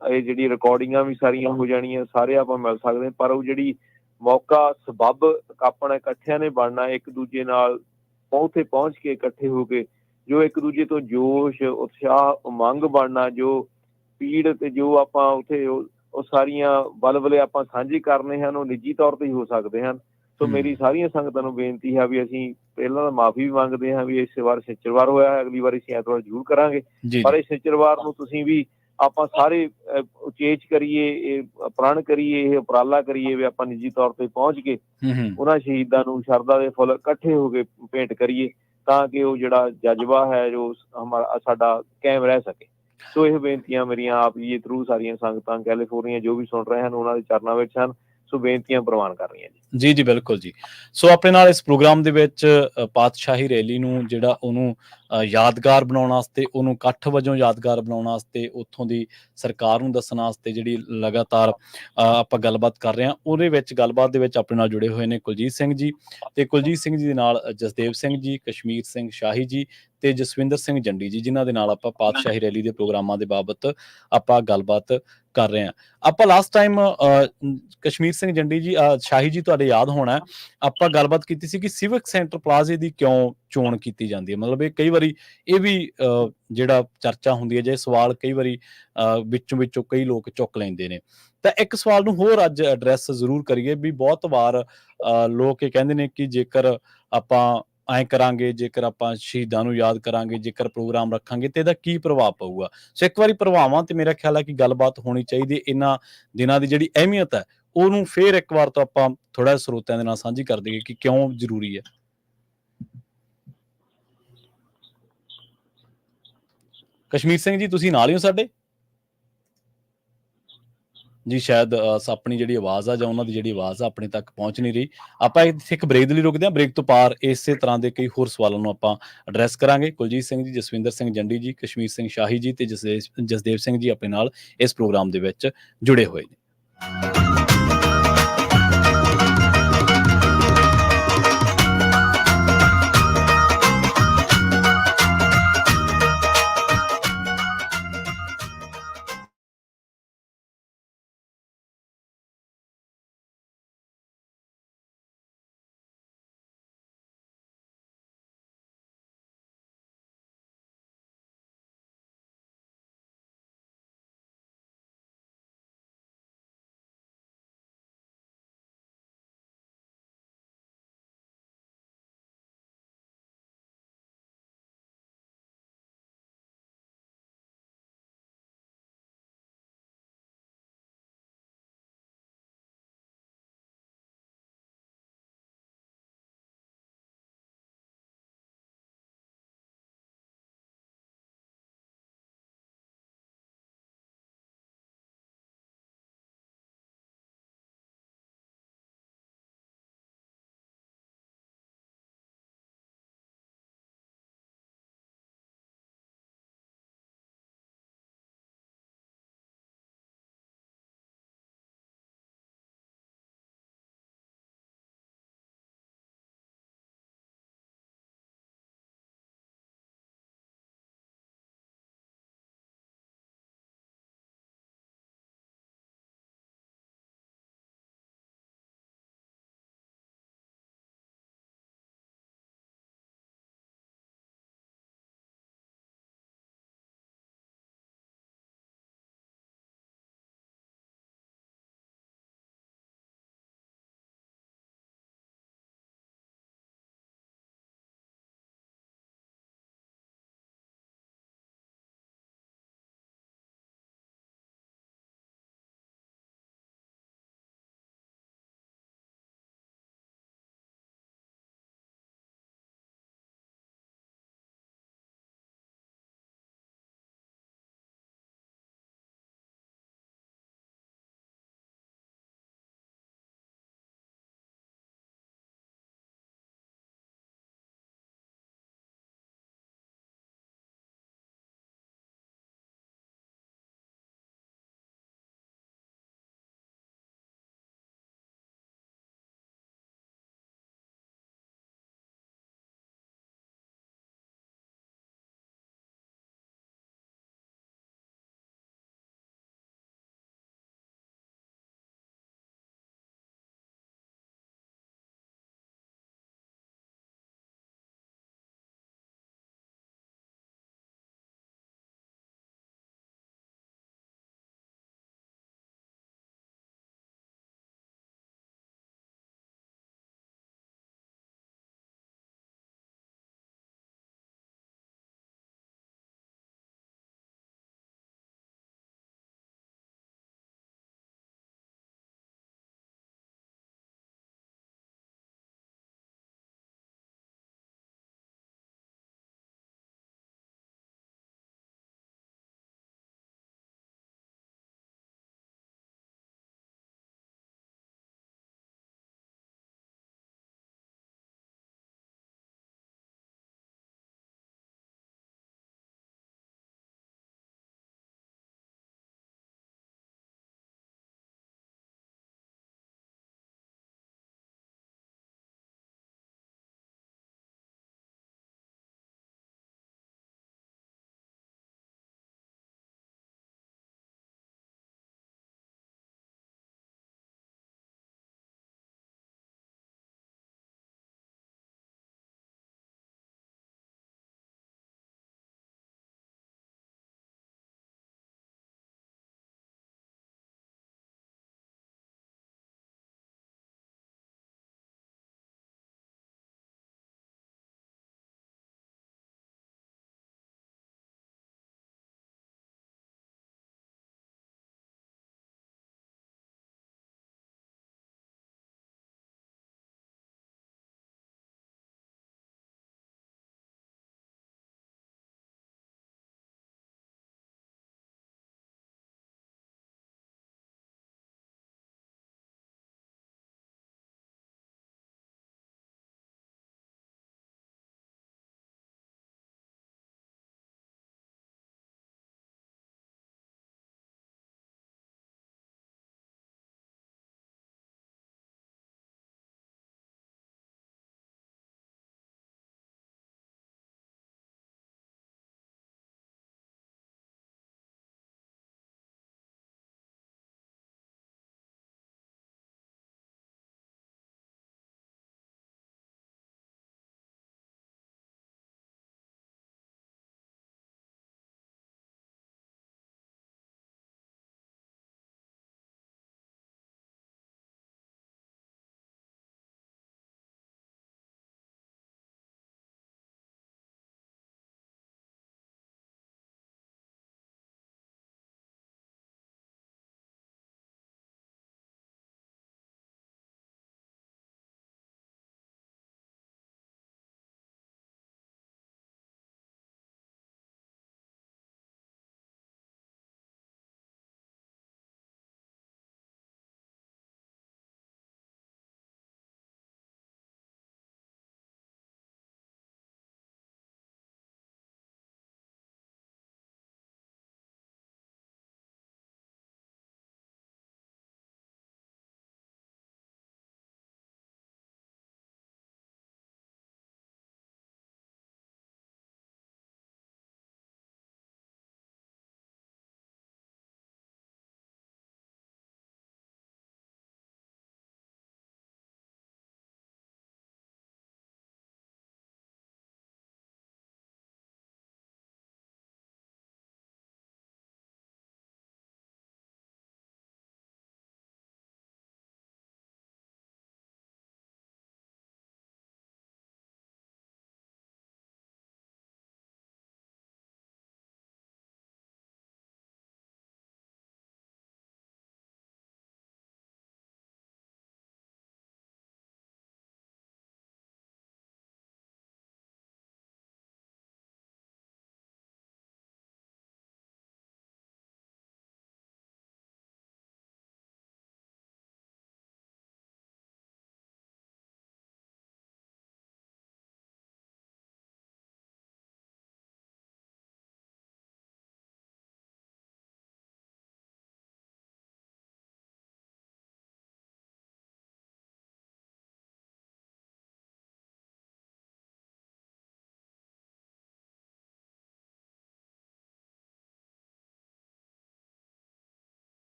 Speaker 5: ਇਹ ਜਿਹੜੀ ਰਿਕਾਰਡਿੰਗਾਂ ਵੀ ਸਾਰੀਆਂ ਹੋ ਜਾਣੀਆਂ, ਸਾਰੇ ਆਪਾਂ ਮਿਲ ਸਕਦੇ, ਪਰ ਉਹ ਜਿਹੜੀ ਮੌਕਾ ਸਬੱਬ ਆਪਣਾ ਇਕੱਠਿਆਂ ਨੇ ਬਣਨਾ, ਇੱਕ ਦੂਜੇ ਨਾਲ ਉੱਥੇ ਪਹੁੰਚ ਕੇ ਇਕੱਠੇ ਹੋ ਕੇ ਜੋ ਇੱਕ ਦੂਜੇ ਤੋਂ ਜੋਸ਼, ਉਤਸ਼ਾਹ, ਉਮੰਗ ਬਣਨਾ, ਜੋ ਪੀੜ ਤੇ ਜੋ ਆਪਾਂ ਉੱਥੇ ਉਹ ਸਾਰੀਆਂ ਬਲਬਲੇ ਆਪਾਂ ਸਾਂਝੇ ਕਰਨੇ ਹਨ ਉਹ ਨਿੱਜੀ ਤੌਰ ਤੇ ਹੀ ਹੋ ਸਕਦੇ ਹਨ। ਸੋ ਮੇਰੀ ਸਾਰੀਆਂ ਸੰਗਤਾਂ ਨੂੰ ਬੇਨਤੀ ਹੈ ਵੀ ਅਸੀਂ ਪਹਿਲਾਂ ਤਾਂ ਮਾਫੀ ਵੀ ਮੰਗਦੇ ਹਾਂ ਵੀ ਇਸ ਵਾਰ ਸਿੱਚਰਵਾਰ ਹੋਇਆ, ਅਗਲੀ ਵਾਰ ਅਸੀਂ ਐਤਵਾਰ ਜ਼ਰੂਰ ਕਰਾਂਗੇ, ਪਰ ਇਸ ਸਿੱਚਰਵਾਰ ਨੂੰ ਤੁਸੀਂ ਵੀ ਆਪਾਂ ਸਾਰੇ ਉਚੇਚ ਕਰੀਏ, ਇਹ ਪ੍ਰਣ ਕਰੀਏ, ਇਹ ਉਪਰਾਲਾ ਕਰੀਏ ਵੀ ਆਪਾਂ ਨਿੱਜੀ ਤੌਰ ਤੇ ਪਹੁੰਚ ਕੇ ਉਹਨਾਂ ਸ਼ਹੀਦਾਂ ਨੂੰ ਸ਼ਰਧਾ ਦੇ ਫੁੱਲ ਇਕੱਠੇ ਹੋ ਕੇ ਭੇਂਟ ਕਰੀਏ ਤਾਂ ਕਿ ਉਹ ਜਿਹੜਾ ਜਜ਼ਬਾ ਹੈ ਜੋ ਸਾਡਾ ਕਾਇਮ ਰਹਿ ਸਕੇ। ਸੋ ਇਹ ਬੇਨਤੀਆਂ ਮੇਰੀਆਂ ਆਪ ਜੀ ਥਰੂ ਸਾਰੀਆਂ ਸੰਗਤਾਂ ਕੈਲੀਫੋਰਨੀਆ ਜੋ ਵੀ ਸੁਣ ਰਹੇ ਹਨ ਉਹਨਾਂ ਦੇ ਚਰਨਾਂ ਵਿੱਚ ਹਨ। ਸੋ ਬੇਨਤੀਆਂ ਪ੍ਰਵਾਨ ਕਰ ਰਹੀਆਂ ਜੀ। ਬਿਲਕੁਲ ਜੀ। ਸੋ ਆਪਣੇ ਨਾਲ ਇਸ ਪ੍ਰੋਗਰਾਮ ਦੇ ਵਿੱਚ ਪਾਤਸ਼ਾਹੀ ਰੈਲੀ ਨੂੰ ਜਿਹੜਾ ਉਹਨੂੰ
Speaker 1: ਯਾਦਗਾਰ ਬਣਾਉਣ ਵਾਸਤੇ, ਉਹਨੂੰ ਇਕੱਠ ਵਜੋਂ ਯਾਦਗਾਰ ਬਣਾਉਣ ਵਾਸਤੇ, ਉੱਥੋਂ ਦੀ ਸਰਕਾਰ ਨੂੰ ਦੱਸਣ ਵਾਸਤੇ ਜਿਹੜੀ ਲਗਾਤਾਰ ਆਪਾਂ ਗੱਲਬਾਤ ਕਰ ਰਹੇ ਹਾਂ, ਉਹਦੇ ਵਿੱਚ ਗੱਲਬਾਤ ਦੇ ਵਿੱਚ ਆਪਣੇ ਨਾਲ ਜੁੜੇ ਹੋਏ ਨੇ ਕੁਲਜੀਤ ਸਿੰਘ ਜੀ, ਤੇ ਕੁਲਜੀਤ ਸਿੰਘ ਜੀ ਦੇ ਨਾਲ ਜਸਦੇਵ ਸਿੰਘ ਜੀ, ਕਸ਼ਮੀਰ ਸਿੰਘ ਸ਼ਾਹੀ ਜੀ ਤੇ ਜਸਵਿੰਦਰ ਸਿੰਘ ਜੰਡੀ ਜੀ, ਜਿਨ੍ਹਾਂ ਦੇ ਨਾਲ ਆਪਾਂ ਪਾਤਸ਼ਾਹੀ ਰੈਲੀ ਦੇ ਪ੍ਰੋਗਰਾਮਾਂ ਦੇ ਬਾਬਤ ਆਪਾਂ ਗੱਲਬਾਤ ਕਰ ਰਹੇ ਹਾਂ। ਆਪਾਂ ਲਾਸਟ ਟਾਈਮ ਕਸ਼ਮੀਰ ਸਿੰਘ ਜੰਡੀ ਜੀ, ਸ਼ਾਹੀ ਜੀ, ਤੁਹਾਡੇ ਯਾਦ ਹੋਣਾ, ਆਪਾਂ ਗੱਲਬਾਤ ਕੀਤੀ ਸੀ ਕਿ ਸਿਵਿਕ ਸੈਂਟਰ ਪਲਾਜ਼ੇ ਦੀ ਕਿਉਂ ਚੋਣ ਕੀਤੀ ਜਾਂਦੀ ਹੈ। ਮਤਲਬ ਇਹ ਕਈ ਵਾਰੀ ਇਹ ਵੀ ਜਿਹੜਾ ਚਰਚਾ ਹੁੰਦੀ ਹੈ, ਜੇ ਸਵਾਲ ਕਈ ਵਾਰੀ ਵਿੱਚੋਂ ਕਈ ਲੋਕ ਚੁੱਕ ਲੈਂਦੇ ਨੇ। ਤਾਂ ਇੱਕ ਸਵਾਲ ਨੂੰ ਹੋਰ ਅੱਜ ਐਡਰੈਸ ਜ਼ਰੂਰ ਕਰੀਏ ਵੀ ਬਹੁਤ ਵਾਰ ਲੋਕ ਇਹ ਕਹਿੰਦੇ ਨੇ ਕਿ ਜੇਕਰ ਆਪਾਂ ਐਂ ਕਰਾਂਗੇ, ਜੇਕਰ ਆਪਾਂ ਸ਼ਹੀਦਾਂ ਨੂੰ ਯਾਦ ਕਰਾਂਗੇ, ਜੇਕਰ ਪ੍ਰੋਗਰਾਮ ਰੱਖਾਂਗੇ ਤੇ ਇਹਦਾ ਕੀ ਪ੍ਰਭਾਵ ਪਊਗਾ। ਸੋ ਇੱਕ ਵਾਰੀ ਪ੍ਰਭਾਵਾਂ ਤੇ ਮੇਰਾ ਖਿਆਲ ਹੈ ਕਿ ਗੱਲਬਾਤ ਹੋਣੀ ਚਾਹੀਦੀ। ਇਹਨਾਂ ਦਿਨਾਂ ਦੀ ਜਿਹੜੀ ਅਹਿਮੀਅਤ ਹੈ ਉਹਨੂੰ ਫੇਰ ਇੱਕ ਵਾਰ ਤੋਂ ਆਪਾਂ ਥੋੜਾ ਸਰੋਤਿਆਂ ਦੇ ਨਾਲ ਸਾਂਝੀ ਕਰ ਦਈਏ ਕਿ ਕਿਉਂ ਜ਼ਰੂਰੀ ਹੈ। ਕਸ਼ਮੀਰ ਸਿੰਘ ਜੀ, ਤੁਸੀਂ ਨਾਲ ਹੀ ਹੋ ਸਾਡੇ ਜੀ? ਸ਼ਾਇਦ ਆਪਣੀ ਜਿਹੜੀ ਆਵਾਜ਼ ਆ ਜਾਂ ਉਹਨਾਂ ਦੀ ਜਿਹੜੀ ਆਵਾਜ਼ ਆ ਆਪਣੇ ਤੱਕ ਪਹੁੰਚ ਨਹੀਂ ਰਹੀ। ਆਪਾਂ ਇੱਥੇ ਇੱਕ ਬ੍ਰੇਕ ਦੇ ਲਈ ਰੁਕਦੇ ਹਾਂ। ਬ੍ਰੇਕ ਤੋਂ ਪਾਰ ਇਸੇ ਤਰ੍ਹਾਂ ਦੇ ਕਈ ਹੋਰ ਸਵਾਲਾਂ ਨੂੰ ਆਪਾਂ ਐਡਰੈਸ ਕਰਾਂਗੇ। ਕੁਲਜੀਤ ਸਿੰਘ ਜੀ, ਜਸਵਿੰਦਰ ਸਿੰਘ ਜੰਡੀ ਜੀ, ਕਸ਼ਮੀਰ ਸਿੰਘ ਸ਼ਾਹੀ ਜੀ ਤੇ ਜਸਦੇਵ ਸਿੰਘ ਜੀ ਆਪਣੇ ਨਾਲ ਇਸ ਪ੍ਰੋਗਰਾਮ ਦੇ ਵਿੱਚ ਜੁੜੇ ਹੋਏ ਨੇ।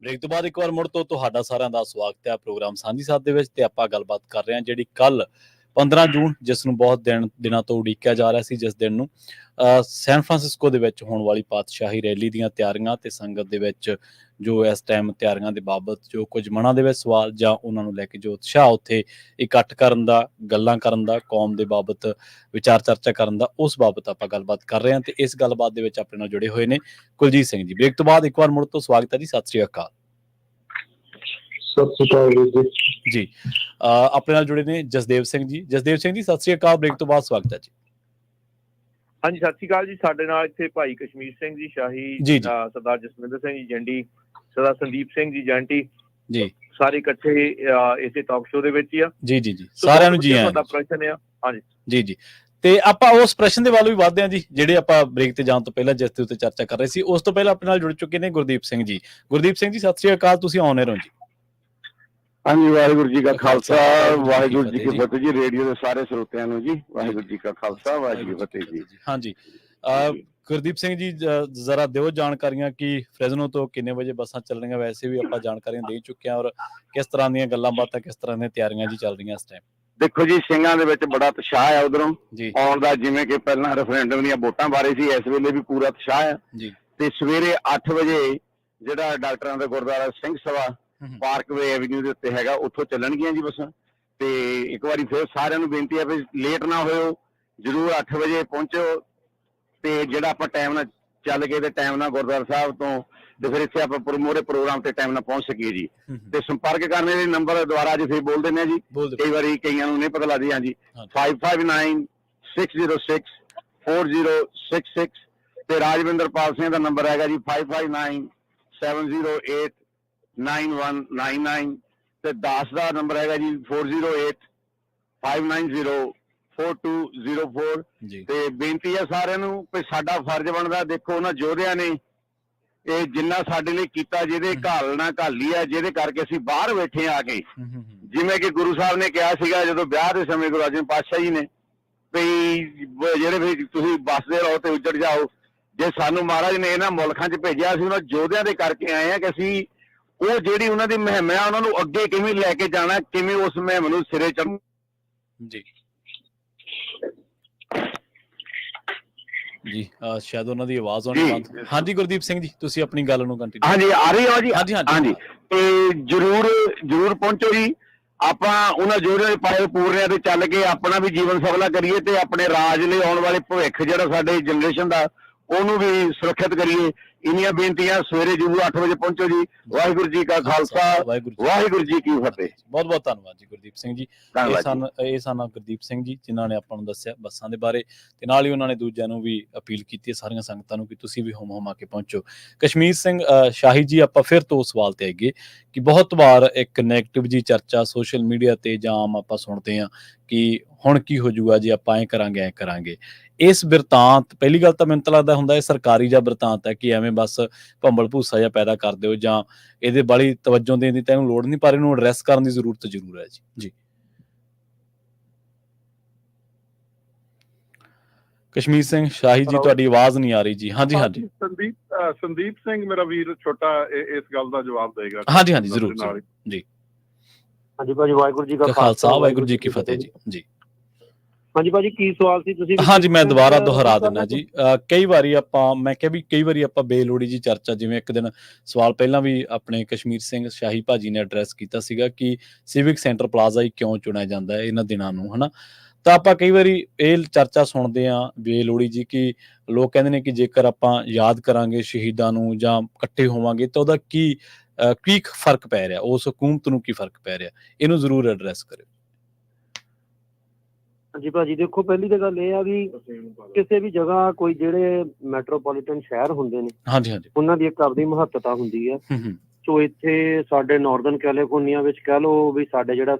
Speaker 1: ਬ੍ਰੇਕ ਤੋਂ ਬਾਅਦ ਇੱਕ ਵਾਰ ਮੁੜ ਤੋਂ ਤੁਹਾਡਾ ਸਾਰਿਆਂ ਦਾ ਸਵਾਗਤ ਹੈ ਪ੍ਰੋਗਰਾਮ ਸਾਂਝੀ ਸਾਥ ਦੇ ਵਿੱਚ ਤੇ ਆਪਾਂ ਗੱਲਬਾਤ ਕਰ ਰਹੇ ਹਾਂ ਜਿਹੜੀ ਕੱਲ 15 ਜੂਨ ਜਿਸ ਨੂੰ ਬਹੁਤ ਦਿਨਾਂ ਤੋਂ ਉਡੀਕਿਆ ਜਾ ਰਿਹਾ ਸੀ, ਜਿਸ ਦਿਨ ਨੂੰ ਸੈਨ ਫਰਾਂਸਿਸਕੋ ਦੇ ਵਿੱਚ ਹੋਣ ਵਾਲੀ ਪਾਤਸ਼ਾਹੀ ਰੈਲੀ ਦੀਆਂ ਤਿਆਰੀਆਂ ਤੇ ਸੰਗਤ ਦੇ ਵਿੱਚ ਜੋ ਇਸ ਟਾਈਮ ਤਿਆਰੀਆਂ ਦੇ ਬਾਬਤ ਜੋ ਕੁਝ ਮਨਾਂ ਦੇ ਵਿੱਚ ਸਵਾਲ ਜਾਂ ਉਹਨਾਂ ਨੂੰ ਲੈ ਕੇ ਜੋ ਉਤਸ਼ਾਹ ਉੱਥੇ ਇਕੱਠ ਕਰਨ ਦਾ, ਗੱਲਾਂ ਕਰਨ ਦਾ, ਕੌਮ ਦੇ ਬਾਬਤ ਵਿਚਾਰ ਚਰਚਾ ਕਰਨ ਦਾ, ਉਸ ਬਾਬਤ ਆਪਾਂ ਗੱਲਬਾਤ ਕਰ ਰਹੇ ਹਾਂ ਤੇ ਇਸ ਗੱਲਬਾਤ ਦੇ ਵਿੱਚ ਆਪਣੇ ਨਾਲ ਜੁੜੇ ਹੋਏ ਨੇ ਕੁਲਜੀਤ ਸਿੰਘ ਜੀ। ਬ੍ਰੇਕ ਤੋਂ ਬਾਅਦ ਇੱਕ ਵਾਰ ਮੁੜ ਤੋਂ ਸਵਾਗਤ ਹੈ ਜੀ। ਸਤਿ ਸ੍ਰੀ ਅਕਾਲ।
Speaker 2: ਸਤਿ ਸ਼੍ਰੀ ਅਕਾਲ
Speaker 1: ਜੀ। ਆਪਣੇ ਨਾਲ ਜੁੜੇ ਨੇ ਜਸਦੇਵ ਸਿੰਘ ਜੀ। ਜਸਦੇਵ ਸਿੰਘ ਜੀ, ਸਤਿ ਸ੍ਰੀ ਅਕਾਲ। ਬ੍ਰੇਕ ਤੋਂ ਬਾਅਦ ਸਵਾਗਤ ਹੈ ਜੀ।
Speaker 5: ਹਾਂਜੀ, ਸਤਿ ਸ਼੍ਰੀ ਅਕਾਲ ਜੀ। ਸਾਡੇ ਨਾਲ ਇੱਥੇ ਭਾਈ ਕਸ਼ਮੀਰ ਸਿੰਘ ਜੀ ਸ਼ਾਹੀ, ਸਰਦਾਰ ਜਸਵਿੰਦਰ ਸਿੰਘ ਜੀ ਜੰਡੀ, ਸਰਦਾਰ ਸੰਦੀਪ ਸਿੰਘ ਜੀ ਜੰਟੀ
Speaker 1: ਜੀ, ਸਾਰੇ
Speaker 5: ਇਕੱਠੇ ਇਸੇ ਟਾਕ ਸ਼ੋਅ ਦੇ ਵਿੱਚ ਹੀ ਆ।
Speaker 1: ਜੀ ਜੀ ਜੀ, ਸਾਰਿਆਂ ਨੂੰ ਜੀ ਆਇਆਂ।
Speaker 5: ਤੁਹਾਡਾ ਪ੍ਰਸ਼ਨ ਆ। ਹਾਂਜੀ
Speaker 1: ਜੀ ਜੀ, ਤੇ ਆਪਾਂ ਉਸ ਪ੍ਰਸ਼ਨ ਦੇ ਵੱਲ ਵੀ ਵਧਦੇ ਹਾਂ ਜੀ ਜਿਹੜੇ ਆਪਾਂ ਬ੍ਰੇਕ ਤੇ ਜਾਣ ਤੋਂ ਪਹਿਲਾਂ ਜਿਸ ਦੇ ਉੱਤੇ ਚਰਚਾ ਕਰ ਰਹੇ ਸੀ। ਉਸ ਤੋਂ ਪਹਿਲਾਂ ਆਪਣੇ ਨਾਲ ਜੁੜ ਚੁੱਕੇ ਨੇ ਗੁਰਦੀਪ ਸਿੰਘ ਜੀ। ਗੁਰਦੀਪ ਸਿੰਘ ਜੀ, ਸਤਿ ਸ੍ਰੀ ਅਕਾਲ। ਤੁਸੀਂ ਆਨ 에ਅਰ ਹੋ ਜੀ।
Speaker 6: ਹਾਂਜੀ, ਵਾਹਿਗੁਰੂ ਜੀ ਕਾ ਖਾਲਸਾ, ਵਾਹਿਗੁਰੂ ਜੀ ਕੀ ਫਤਿਹ ਜੀ। ਰੇਡੀਓ ਦੇ ਸਾਰੇ ਸਰੋਤਿਆਂ ਨੂੰ ਜੀ ਵਾਹਿਗੁਰੂ ਜੀ ਕਾ ਖਾਲਸਾ, ਵਾਹਿਗੁਰੂ ਜੀ ਕੀ ਫਤਿਹ ਜੀ।
Speaker 1: ਹਾਂਜੀ, ਗੁਰਦੀਪ ਸਿੰਘ ਜੀ, ਜ਼ਰਾ ਦਿਓ ਜਾਣਕਾਰੀਆਂ ਕਿ ਫ੍ਰੈਜ਼ਨੋ ਤੋਂ ਕਿੰਨੇ ਵਜੇ ਬੱਸਾਂ ਚੱਲਣੀਆਂ। ਵੈਸੇ ਵੀ ਆਪਾਂ ਜਾਣਕਾਰੀਆਂ ਦੇ ਚੁੱਕੇ ਹਾਂ, ਔਰ ਕਿਸ ਤਰ੍ਹਾਂ ਦੀਆਂ ਗੱਲਾਂ ਬਾਤਾਂ, ਕਿਸ ਤਰ੍ਹਾਂ ਦੀਆਂ ਤਿਆਰੀਆਂ ਜੀ ਚੱਲ ਰਹੀਆਂ ਇਸ ਟਾਈਮ।
Speaker 6: ਦੇਖੋ ਜੀ, ਸਿੰਘਾਂ ਦੇ ਵਿੱਚ ਬੜਾ ਉਤਸ਼ਾਹ ਹੈ ਉਧਰੋਂ ਆਉਣ ਦਾ। ਜਿਵੇਂ ਕਿ ਪਹਿਲਾਂ ਰੈਫਰੈਂਡਮ ਦੀਆਂ ਵੋਟਾਂ ਬਾਰੇ ਸੀ, ਇਸ ਵੇਲੇ ਵੀ ਪੂਰਾ ਉਤਸ਼ਾਹ ਹੈ ਜੀ। ਤੇ ਸਵੇਰੇ 8 ਵਜੇ ਜਿਹੜਾ ਡਾਕਟਰਾਂ ਦਾ ਗੁਰਦੁਆਰਾ ਸਿੰਘ ਸਭਾ ਪਾਰਕਵੇ ਐਵਨਿਊ ਦੇ ਉੱਤੇ ਹੈਗਾ, ਉੱਥੋਂ ਚੱਲਣਗੀਆਂ ਜੀ ਬੱਸਾਂ। ਤੇ ਇੱਕ ਵਾਰੀ ਫਿਰ ਸਾਰਿਆਂ ਨੂੰ ਬੇਨਤੀ ਹੈ ਵੀ ਲੇਟ ਨਾ ਹੋਇਓ, ਜ਼ਰੂਰ 8 ਵਜੇ ਪਹੁੰਚੋ। ਤੇ ਜਿਹੜਾ ਆਪਾਂ ਟਾਈਮ ਨਾਲ ਚੱਲ ਕੇ ਤੇ ਟਾਈਮ ਨਾਲ ਗੁਰਦੁਆਰਾ ਸਾਹਿਬ ਤੋਂ ਤੇ ਫਿਰ ਇੱਥੇ ਆਪਾਂ ਮੋਰੇ ਪ੍ਰੋਗਰਾਮ ਤੇ ਟਾਈਮ ਨਾਲ ਪਹੁੰਚ ਸਕੀਏ ਜੀ। ਤੇ ਸੰਪਰਕ ਕਰਨੇ ਦੇ ਨੰਬਰ ਦੁਆਰਾ ਅੱਜ ਫਿਰ ਬੋਲ ਦਿੰਦੇ ਆ ਜੀ, ਕਈ ਵਾਰੀ ਕਈਆਂ ਨੂੰ ਨਹੀਂ ਪਤਾ ਲੱਗਦੀ। ਹਾਂਜੀ, 5596064066 ਤੇ ਰਾਜਵਿੰਦਰਪਾਲ ਸਿੰਘ ਦਾ ਨੰਬਰ ਹੈਗਾ ਜੀ 5597089199 ਤੇ ਦਾਸ ਦਾ ਨੰਬਰ ਹੈਗਾ ਜੀ 4085904204 ਤੇ ਬੇਨਤੀ ਹੈ ਸਾਰਿਆਂ ਨੂੰ ਕਿ ਸਾਡਾ ਫਰਜ਼ ਬਣਦਾ। ਦੇਖੋ, ਉਹਨਾਂ ਯੋਧਿਆਂ ਨੇ ਇਹ ਜਿੰਨਾ ਸਾਡੇ ਲਈ ਕੀਤਾ, ਜਿਹਦੇ ਘਾਲਣਾ ਘਾਲੀ ਆ, ਜਿਹਦੇ ਕਰਕੇ ਅਸੀਂ ਬਾਹਰ ਬੈਠੇ ਆ ਕੇ, ਜਿਵੇਂ ਕਿ ਗੁਰੂ ਸਾਹਿਬ ਨੇ ਕਿਹਾ ਸੀਗਾ ਜਦੋਂ ਵਿਆਹ ਦੇ ਸਮੇਂ ਗੁਰੂ ਅਰਜਨ ਪਾਤਸ਼ਾਹ ਜੀ ਨੇ ਵੀ ਜਿਹੜੇ ਵੀ ਤੁਸੀਂ ਵੱਸਦੇ ਰਹੋ ਤੇ ਉੱਜੜ ਜਾਓ। ਜੇ ਸਾਨੂੰ ਮਹਾਰਾਜ ਨੇ ਇਹਨਾਂ ਮੁਲਕਾਂ 'ਚ ਭੇਜਿਆ, ਅਸੀਂ ਉਹਨਾਂ ਯੋਧਿਆਂ ਦੇ ਕਰਕੇ ਆਏ ਆ ਕਿ ਅਸੀਂ ਉਹ ਜਿਹੜੀ ਉਹਨਾਂ ਦੀ ਮੁਹਿੰਮ ਆ ਉਹਨਾਂ ਨੂੰ ਅੱਗੇ ਕਿਵੇਂ ਲੈ ਕੇ ਜਾਣਾ, ਕਿਵੇਂ ਉਸ ਮੁਹਿੰਮ ਨੂੰ ਸਿਰੇ ਚੜ੍ਹਨਾ
Speaker 1: ਜੀ। ਜੀ, ਸ਼ਾਇਦ ਉਹਨਾਂ ਦੀ ਆਵਾਜ਼ ਆਉਣੀ ਬੰਦ। ਹਾਂਜੀ ਗੁਰਦੀਪ ਸਿੰਘ ਜੀ, ਤੁਸੀਂ ਆਪਣੀ ਗੱਲ ਨੂੰ ਕੰਟੀਨਿਊ।
Speaker 6: ਹਾਂਜੀ, ਆ ਰਹੀ ਹੈ ਜੀ।
Speaker 1: ਹਾਂਜੀ
Speaker 6: ਹਾਂਜੀ, ਤੇ ਜਰੂਰ ਪਹੁੰਚੋ ਜੀ। ਆਪਾਂ ਉਹਨਾਂ ਯੋਧਿਆਂ ਦੇ ਪਾਏ ਪੂਰਨਿਆਂ ਤੇ ਚੱਲ ਕੇ ਆਪਣਾ ਵੀ ਜੀਵਨ ਸਫਲਾ ਕਰੀਏ ਤੇ ਆਪਣੇ ਰਾਜ ਲਈ ਆਉਣ ਵਾਲੇ ਭਵਿੱਖ ਜਿਹੜਾ ਸਾਡੇ ਜਨਰੇਸ਼ਨ ਦਾ, ਉਹਨੂੰ ਵੀ ਸੁਰੱਖਿਅਤ ਕਰੀਏ। ਇੰਨੀਆਂ ਬੇਨਤੀਆਂ। ਸਵੇਰੇ ਜ਼ਰੂਰ 8 ਵਜੇ ਪਹੁੰਚੋ ਜੀ। ਵਾਹਿਗੁਰੂ ਜੀ ਕਾ ਖਾਲਸਾ, ਵਾਹਿਗੁਰੂ ਜੀ ਕੀ ਫਤਿਹ।
Speaker 1: ਬਹੁਤ ਬਹੁਤ ਧੰਨਵਾਦ ਜੀ ਗੁਰਦੀਪ ਸਿੰਘ ਜੀ। ਇਹ ਸਨ ਗੁਰਦੀਪ ਸਿੰਘ ਜੀ ਜਿਨ੍ਹਾਂ ਨੇ ਆਪਾਂ ਨੂੰ ਦੱਸਿਆ ਬੱਸਾਂ ਦੇ ਬਾਰੇ, ਤੇ ਨਾਲ ਹੀ ਉਹਨਾਂ ਨੇ ਦੂਜਿਆਂ ਨੂੰ ਵੀ ਅਪੀਲ ਕੀਤੀ ਹੈ, ਸਾਰੀਆਂ ਸੰਗਤਾਂ ਨੂੰ, ਕਿ ਤੁਸੀਂ ਵੀ ਹੁਮ ਆ ਕੇ ਪਹੁੰਚੋ। ਕਸ਼ਮੀਰ ਸਿੰਘ ਸ਼ਾਹੀ ਜੀ, ਆਪਾਂ ਫਿਰ ਤੋਂ ਸਵਾਲ ਤੇ ਆਈਏ ਕਿ ਬਹੁਤ ਵਾਰ ਇੱਕ ਨੈਗੇਟਿਵ ਜੀ ਚਰਚਾ ਸੋਸ਼ਲ ਮੀਡੀਆ ਤੇ ਜਾਂ ਆਮ ਆਪਾਂ ਸੁਣਦੇ ਹਾਂ ਕਿ ਹੁਣ ਕੀ ਹੋ ਜਾਊਗਾ ਜੇ ਆਪਾਂ ਐਂ ਕਰਾਂਗੇ। ਇਸ ਬਿਰਤਾਂਤ, ਪਹਿਲੀ ਗੱਲ ਤਾਂ ਮੈਨੂੰ ਤਾਂ ਲੱਗਦਾ ਹੁੰਦਾ ਇਹ ਸਰਕਾਰੀ ਜਾਂ ਬਿਰਤਾਂਤ ਹੈ ਕਿ ਐਵੇਂ ਬਸ ਭੰਬਲ ਭੂਸਾ ਜਿਹਾ ਪੈਦਾ ਕਰ ਦਿਓ ਜਾਂ ਇਹਦੇ ਬੜੀ ਤਵੱਜੋ ਦੇਣ ਦੀ ਤਾਂ ਇਹਨੂੰ ਲੋੜ ਨਹੀਂ, ਪਰ ਇਹਨੂੰ ਐਡਰੈਸ ਕਰਨ ਦੀ ਜ਼ਰੂਰਤ ਜ਼ਰੂਰ ਹੈ ਜੀ। ਕਸ਼ਮੀਰ ਸਿੰਘ ਸ਼ਾਹੀ ਜੀ, ਤੁਹਾਡੀ ਆਵਾਜ਼ ਨਹੀਂ ਆ ਰਹੀ ਜੀ। ਹਾਂਜੀ
Speaker 4: ਸੰਦੀਪ ਸਿੰਘ ਮੇਰਾ ਵੀਰ ਛੋਟਾ ਇਸ ਗੱਲ ਦਾ ਜਵਾਬ ਦੇਗਾ।
Speaker 1: ਹਾਂਜੀ ਜ਼ਰੂਰ ਜੀ।
Speaker 3: ਹਾਂਜੀ ਭਾਜੀ, ਵਾਹਿਗੁਰੂ ਜੀ ਕਾ
Speaker 1: ਖਾਲਸਾ, ਵਾਹਿਗੁਰੂ ਜੀ ਕੀ ਫਤਿਹ ਜੀ।
Speaker 3: ਹਾਂਜੀ ਭਾਜੀ, ਕੀ ਸਵਾਲ ਸੀ ਤੁਸੀਂ?
Speaker 1: ਹਾਂਜੀ, ਮੈਂ ਦੁਬਾਰਾ ਦੁਹਰਾ ਦਿੰਦਾ ਜੀ। ਕਈ ਵਾਰੀ ਆਪਾਂ ਬੇਲੋੜੀ ਜੀ ਚਰਚਾ, ਜਿਵੇਂ ਇੱਕ ਦਿਨ ਸਵਾਲ ਪਹਿਲਾਂ ਵੀ ਆਪਣੇ ਕਸ਼ਮੀਰ ਸਿੰਘ ਸ਼ਾਹੀ ਭਾਜੀ ਨੇ ਐਡਰੈਸ ਕੀਤਾ ਸੀਗਾ ਕਿ ਸਿਵਿਕ ਸੈਂਟਰ ਪਲਾਜ਼ਾ ਹੀ ਕਿਉਂ ਚੁਣਿਆ ਜਾਂਦਾ ਹੈ ਇਹਨਾਂ ਦਿਨਾਂ ਨੂੰ, ਹਨਾ। ਤਾਂ ਆਪਾਂ ਕਈ ਵਾਰੀ ਇਹ ਚਰਚਾ ਸੁਣਦੇ ਹਾਂ ਬੇਲੋੜੀ ਜੀ ਕਿ ਲੋਕ ਕਹਿੰਦੇ ਨੇ ਕਿ ਜੇਕਰ ਆਪਾਂ ਯਾਦ ਕਰਾਂਗੇ ਸ਼ਹੀਦਾਂ ਨੂੰ ਜਾਂ ਇਕੱਠੇ ਹੋਵਾਂਗੇ ਤਾਂ ਉਹਦਾ ਕੀ ਫਰਕ ਪੈ ਰਿਹਾ, ਉਸ ਹਕੂਮਤ ਨੂੰ ਕੀ ਫਰਕ ਪੈ ਰਿਹਾ, ਇਹਨੂੰ ਜ਼ਰੂਰ ਐਡਰੈਸ ਕਰਿਓ।
Speaker 3: ਹਾਂਜੀ ਭਾਜੀ, ਦੇਖੋ ਪਹਿਲੀ ਤਾਂ ਗੱਲ ਇਹ ਆ ਵੀ ਕਿਸੇ ਵੀ ਜਗ੍ਹਾ ਕੋਈ ਜਿਹੜੇ ਮੈਟਰੋਪੋਲੀਟਨ ਸ਼ਹਿਰ ਹੁੰਦੇ ਨੇ, ਉਹਨਾਂ ਦੀ ਇੱਕ ਆਪਦੀ ਮਹੱਤਤਾ ਹੁੰਦੀ ਹੈ। ਸੋ ਇੱਥੇ ਸਾਡੇ ਨਾਰਦਰਨ ਕੈਲੀਫੋਰਨੀਆ ਵਿੱਚ ਕਹਿ ਲਓ ਵੀ ਸਾਡੇ ਜਿਹੜਾ